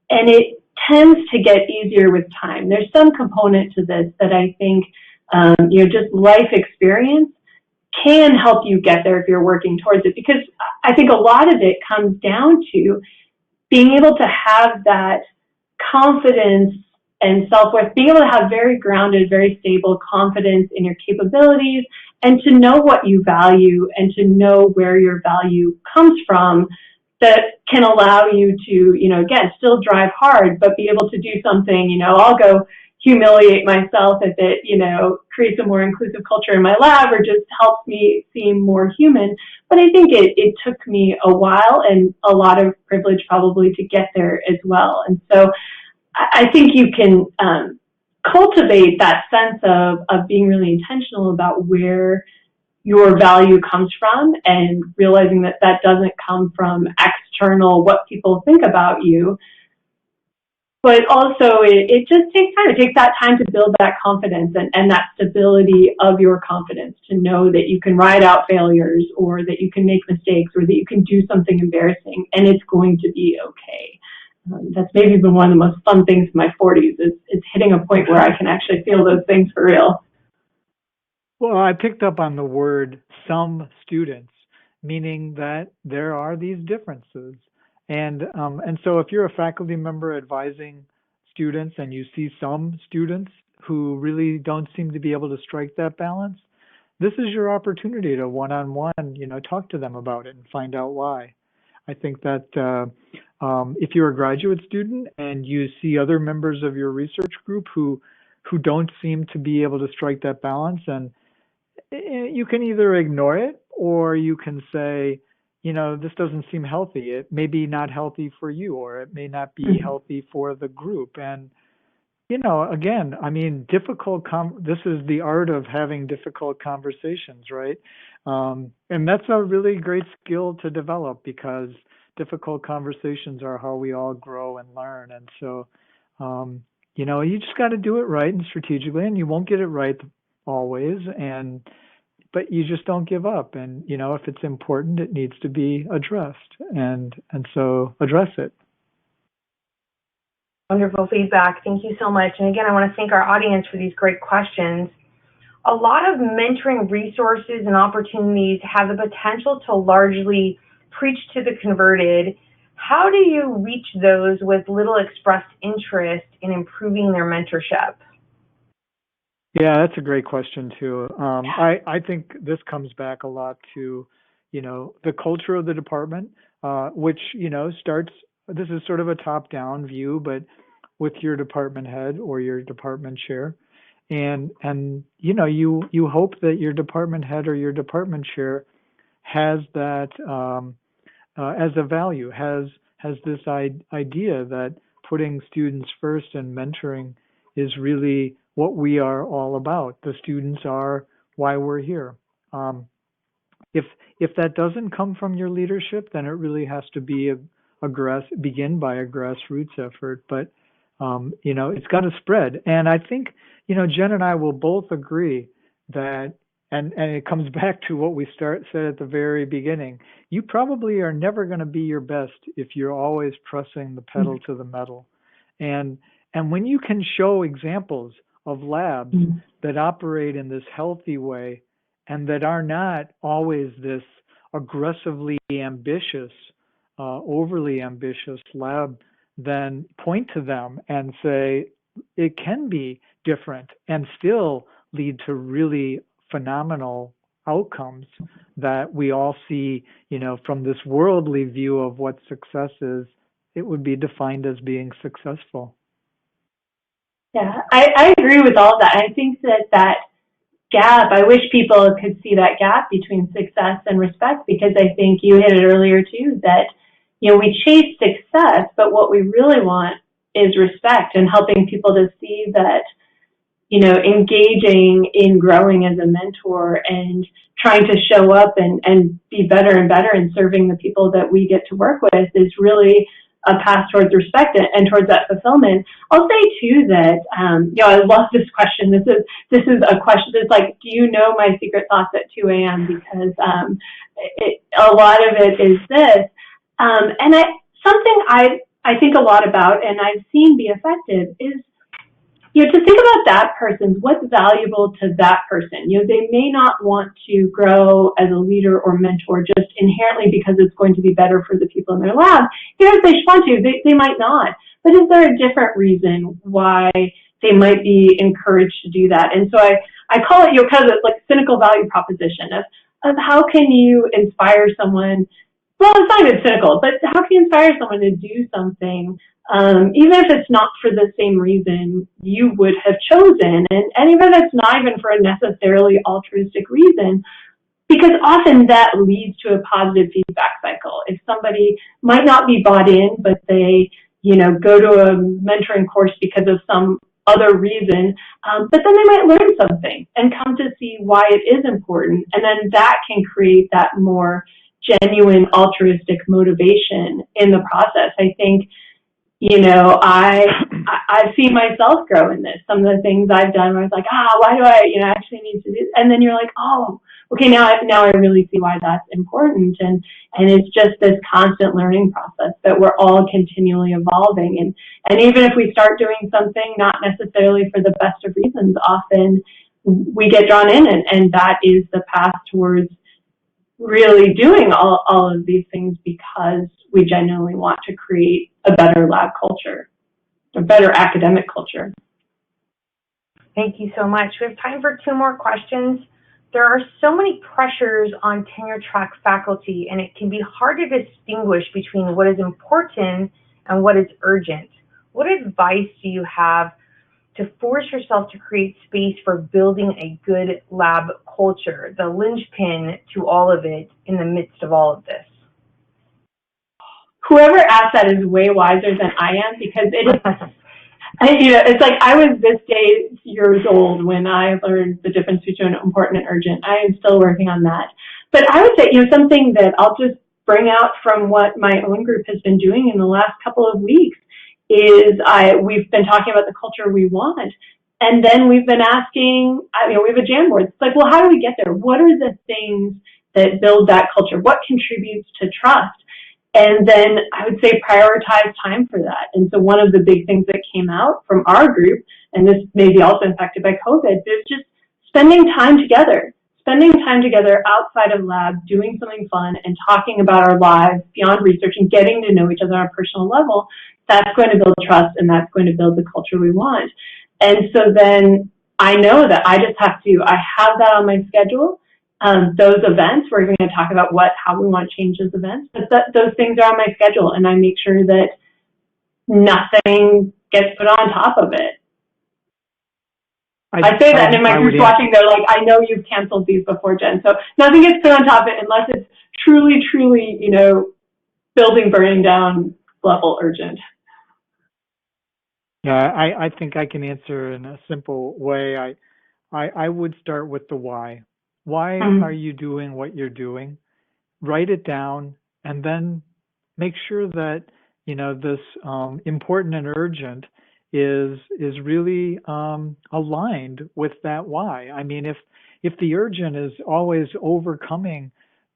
and it tends to get easier with time. There's some component to this that I think just life experience can help you get there if you're working towards it, because I think a lot of it comes down to being able to have that confidence and self-worth, being able to have very grounded, very stable confidence in your capabilities, and to know what you value and to know where your value comes from, that can allow you to, again, still drive hard, but be able to do something, I'll go humiliate myself if it, creates a more inclusive culture in my lab or just helps me seem more human. But I think it took me a while and a lot of privilege probably to get there as well. And so I think you can cultivate that sense of being really intentional about where your value comes from, and realizing that that doesn't come from external, what people think about you. But also, it just takes time. It takes that time to build that confidence and that stability of your confidence, to know that you can ride out failures, or that you can make mistakes, or that you can do something embarrassing and it's going to be okay. That's maybe been one of the most fun things in my 40s, is hitting a point where I can actually feel those things for real. Well, I picked up on the word some students, meaning that there are these differences. And so if you're a faculty member advising students and you see some students who really don't seem to be able to strike that balance, this is your opportunity to one-on-one, talk to them about it and find out why. I think that if you're a graduate student and you see other members of your research group who don't seem to be able to strike that balance, and you can either ignore it, or you can say, this doesn't seem healthy. It may be not healthy for you, or it may not be healthy for the group. And, again, this is the art of having difficult conversations, right? And that's a really great skill to develop, because difficult conversations are how we all grow and learn. And so, you just got to do it right and strategically, and you won't get it right always. But you just don't give up. And, if it's important, it needs to be addressed. And so address it. Wonderful feedback. Thank you so much. And again, I want to thank our audience for these great questions. A lot of mentoring resources and opportunities have the potential to largely preach to the converted. How do you reach those with little expressed interest in improving their mentorship? Yeah, that's a great question too. I think this comes back a lot to, the culture of the department, which, starts, this is sort of a top-down view, but with your department head or your department chair. And you know, you hope that your department head or your department chair has that as a value, has this idea that putting students first and mentoring is really what we are all about. The students are why we're here. If that doesn't come from your leadership, then it really has to be begin by a grassroots effort. But you know, it's got to spread. And I think, you know, Jen and I will both agree that, and it comes back to what we said at the very beginning. You probably are never going to be your best if you're always pressing the pedal to the metal. And when you can show examples of labs that operate in this healthy way and that are not always this aggressively ambitious, overly ambitious lab, then point to them and say it can be different and still lead to really phenomenal outcomes that we all see, you know, from this worldly view of what success is. It would be defined as being successful. Yeah, I agree with all of that. I think that gap, I wish people could see that gap between success and respect, because I think you hit it earlier too, that, you know, we chase success, but what we really want is respect, and helping people to see that, you know, engaging in growing as a mentor and trying to show up and be better and better in serving the people that we get to work with is really a path towards respect and towards that fulfillment. I'll say too that, you know, I love this question. This is a question that's like, do you know my secret sauce at 2 a.m.? Because a lot of it is this. And something I think a lot about and I've seen be effective is, you know, to think about that person, what's valuable to that person. You know, they may not want to grow as a leader or mentor just inherently because it's going to be better for the people in their lab. Even if they want to, they might not. But is there a different reason why they might be encouraged to do that? And so I call it, you know, kind of like cynical value proposition of how can you inspire someone. Well, it's not even cynical, but how can you inspire someone to do something, even if it's not for the same reason you would have chosen, and even if it's not even for a necessarily altruistic reason, because often that leads to a positive feedback cycle. If somebody might not be bought in, but they, you know, go to a mentoring course because of some other reason, but then they might learn something and come to see why it is important, and then that can create that more genuine altruistic motivation in the process. I think, you know, I've seen myself grow in this. Some of the things I've done where I was like, why do I, you know, actually need to do this? And then you're like, oh, okay, now I really see why that's important. And it's just this constant learning process that we're all continually evolving. And even if we start doing something not necessarily for the best of reasons, often we get drawn in, and that is the path towards really doing all of these things because we genuinely want to create a better lab culture, a better academic culture. Thank you so much. We have time for 2 more questions. There are so many pressures on tenure track faculty, and it can be hard to distinguish between what is important and what is urgent. What advice do you have to force yourself to create space for building a good lab culture, the linchpin to all of it in the midst of all of this? Whoever asked that is way wiser than I am, because it is, you know, it's like I was this day years old when I learned the difference between important and urgent. I am still working on that. But I would say, you know, something that I'll just bring out from what my own group has been doing in the last couple of weeks is we've been talking about the culture we want. And then we've been asking, you know, we have a Jamboard. It's like, well, how do we get there? What are the things that build that culture? What contributes to trust? And then I would say prioritize time for that. And so one of the big things that came out from our group, and this may be also impacted by COVID, is just spending time together outside of lab, doing something fun and talking about our lives beyond research and getting to know each other on a personal level. That's going to build trust, and that's going to build the culture we want. And so then I know that I have that on my schedule. Those events, we're going to talk about how we want to change those events, but those things are on my schedule, and I make sure that nothing gets put on top of it. I say that, and in my group's watching, they're like, I know you've canceled these before, Jen. So nothing gets put on top of it unless it's truly, truly, building burning down level urgent. Yeah, I think I can answer in a simple way. I would start with the why. Why are you doing what you're doing? Write it down, and then make sure that this important and urgent is really aligned with that why. I mean, if the urgent is always overcoming,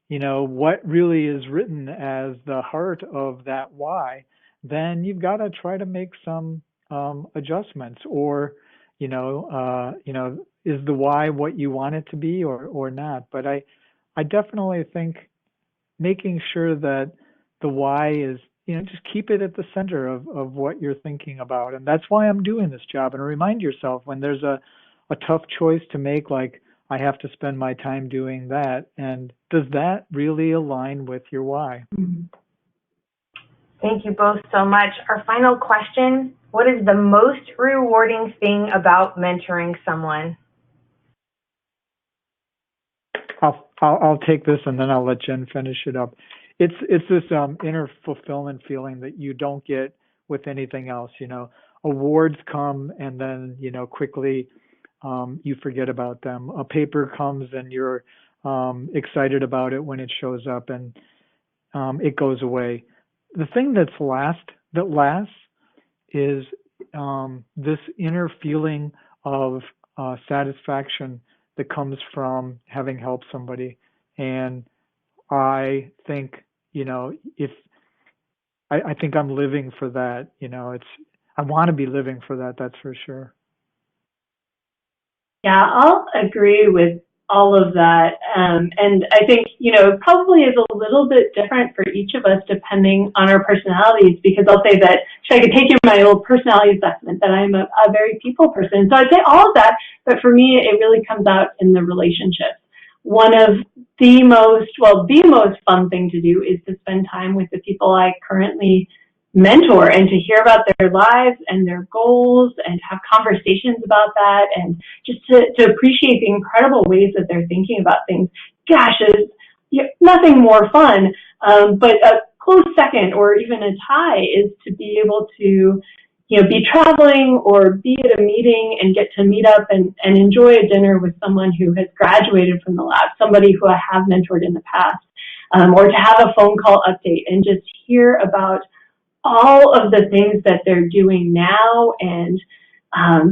what really is written as the heart of that why, then you've got to try to make some adjustments, or is the why what you want it to be, or not? But I definitely think making sure that the why is, just keep it at the center of what you're thinking about. And that's why I'm doing this job. And remind yourself when there's a tough choice to make, like, I have to spend my time doing that, and does that really align with your why? Thank you both so much. Our final question: what is the most rewarding thing about mentoring someone? I'll take this, and then I'll let Jen finish it up. It's this inner fulfillment feeling that you don't get with anything else. Awards come, and then quickly you forget about them. A paper comes, and you're excited about it when it shows up, and it goes away. The thing that lasts is this inner feeling of satisfaction that comes from having helped somebody. And I think, if I think I'm living for that, I want to be living for that. That's for sure. Yeah, I'll agree with all of that. And I think, it probably is a little bit different for each of us depending on our personalities, because I'll say that, I could take you my old personality assessment, that I'm a very people person. So I'd say all of that, but for me, it really comes out in the relationships. One of the most fun thing to do is to spend time with the people I currently mentor, and to hear about their lives and their goals, and have conversations about that, and just to appreciate the incredible ways that they're thinking about things. Gosh, is nothing more fun. But a close second, or even a tie, is to be able to be traveling or be at a meeting and get to meet up and enjoy a dinner with someone who has graduated from the lab, somebody who I have mentored in the past, or to have a phone call update and just hear about all of the things that they're doing now, and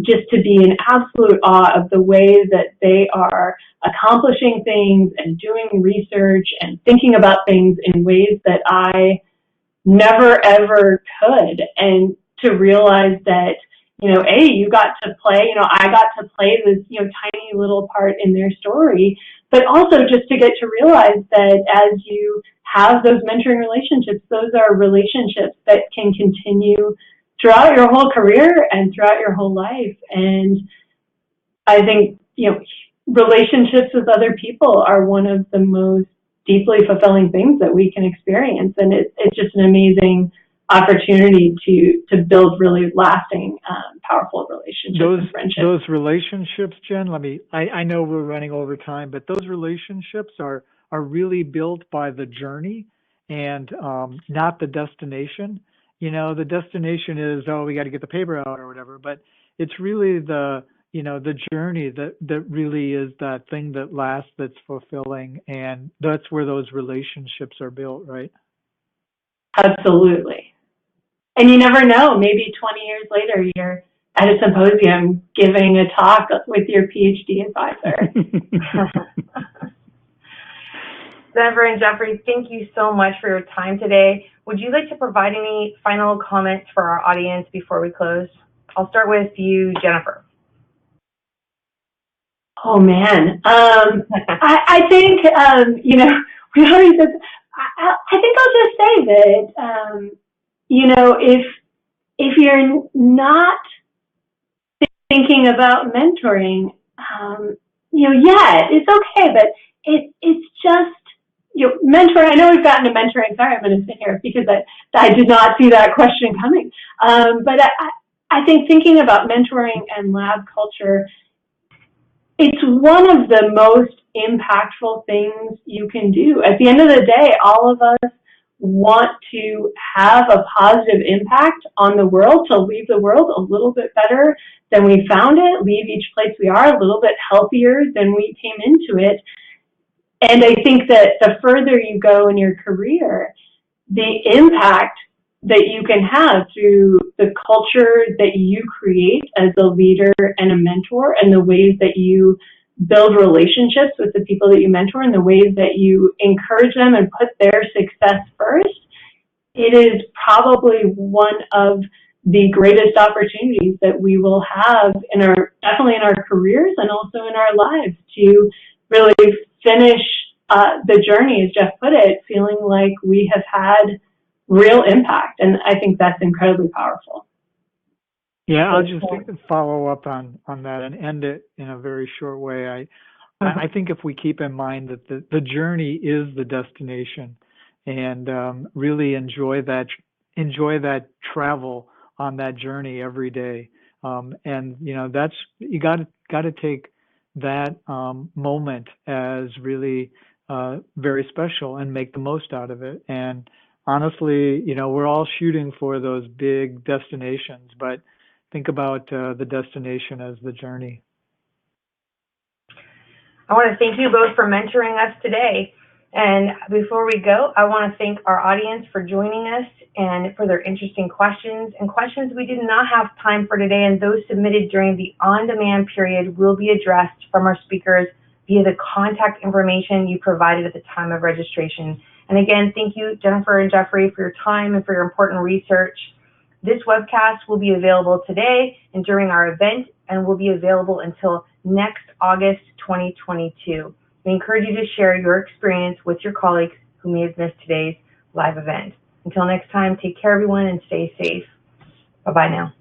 just to be in absolute awe of the way that they are accomplishing things and doing research and thinking about things in ways that I never ever could. And to realize that, you got to play, I got to play this, tiny little part in their story, but also just to get to realize that as you have those mentoring relationships, those are relationships that can continue throughout your whole career and throughout your whole life. And I think, relationships with other people are one of the most deeply fulfilling things that we can experience. And it's just an amazing opportunity to build really lasting, powerful relationships and friendships. Those relationships, Jen, I know we're running over time, but those relationships are really built by the journey, and not the destination. The destination is, we got to get the paper out or whatever, but it's really the journey that really is that thing that lasts, that's fulfilling, and that's where those relationships are built, right? Absolutely. And you never know, maybe 20 years later, you're at a symposium giving a talk with your PhD advisor. Jennifer and Jeffrey, thank you so much for your time today. Would you like to provide any final comments for our audience before we close? I'll start with you, Jennifer. Oh, man. I think, we already said, I think I'll just say that, if you're not thinking about mentoring, it's okay, but it's just, mentoring. I know we've gotten to mentoring. Sorry, I'm going to sit here because I did not see that question coming. But I think thinking about mentoring and lab culture, it's one of the most impactful things you can do. At the end of the day, all of us want to have a positive impact on the world, to leave the world a little bit better than we found it, leave each place we are a little bit healthier than we came into it. And I think that the further you go in your career, the impact that you can have through the culture that you create as a leader and a mentor, and the ways that you build relationships with the people that you mentor, and the ways that you encourage them and put their success first, it is probably one of the greatest opportunities that we will have definitely in our careers and also in our lives, to really finish the journey, as Jeff put it, feeling like we have had real impact. And I think that's incredibly powerful. Yeah, I'll just follow up on that and end it in a very short way. I think if we keep in mind that the journey is the destination, and really enjoy that travel on that journey every day, and that's, you got to take that moment as really very special and make the most out of it. And honestly, we're all shooting for those big destinations, but think about the destination as the journey. I want to thank you both for mentoring us today. And before we go, I want to thank our audience for joining us and for their interesting questions, and questions we did not have time for today, and those submitted during the on-demand period will be addressed from our speakers via the contact information you provided at the time of registration. And again, thank you, Jennifer and Jeffrey, for your time and for your important research. This webcast will be available today and during our event, and will be available until next August 2022. We encourage you to share your experience with your colleagues who may have missed today's live event. Until next time, take care, everyone, and stay safe. Bye-bye now.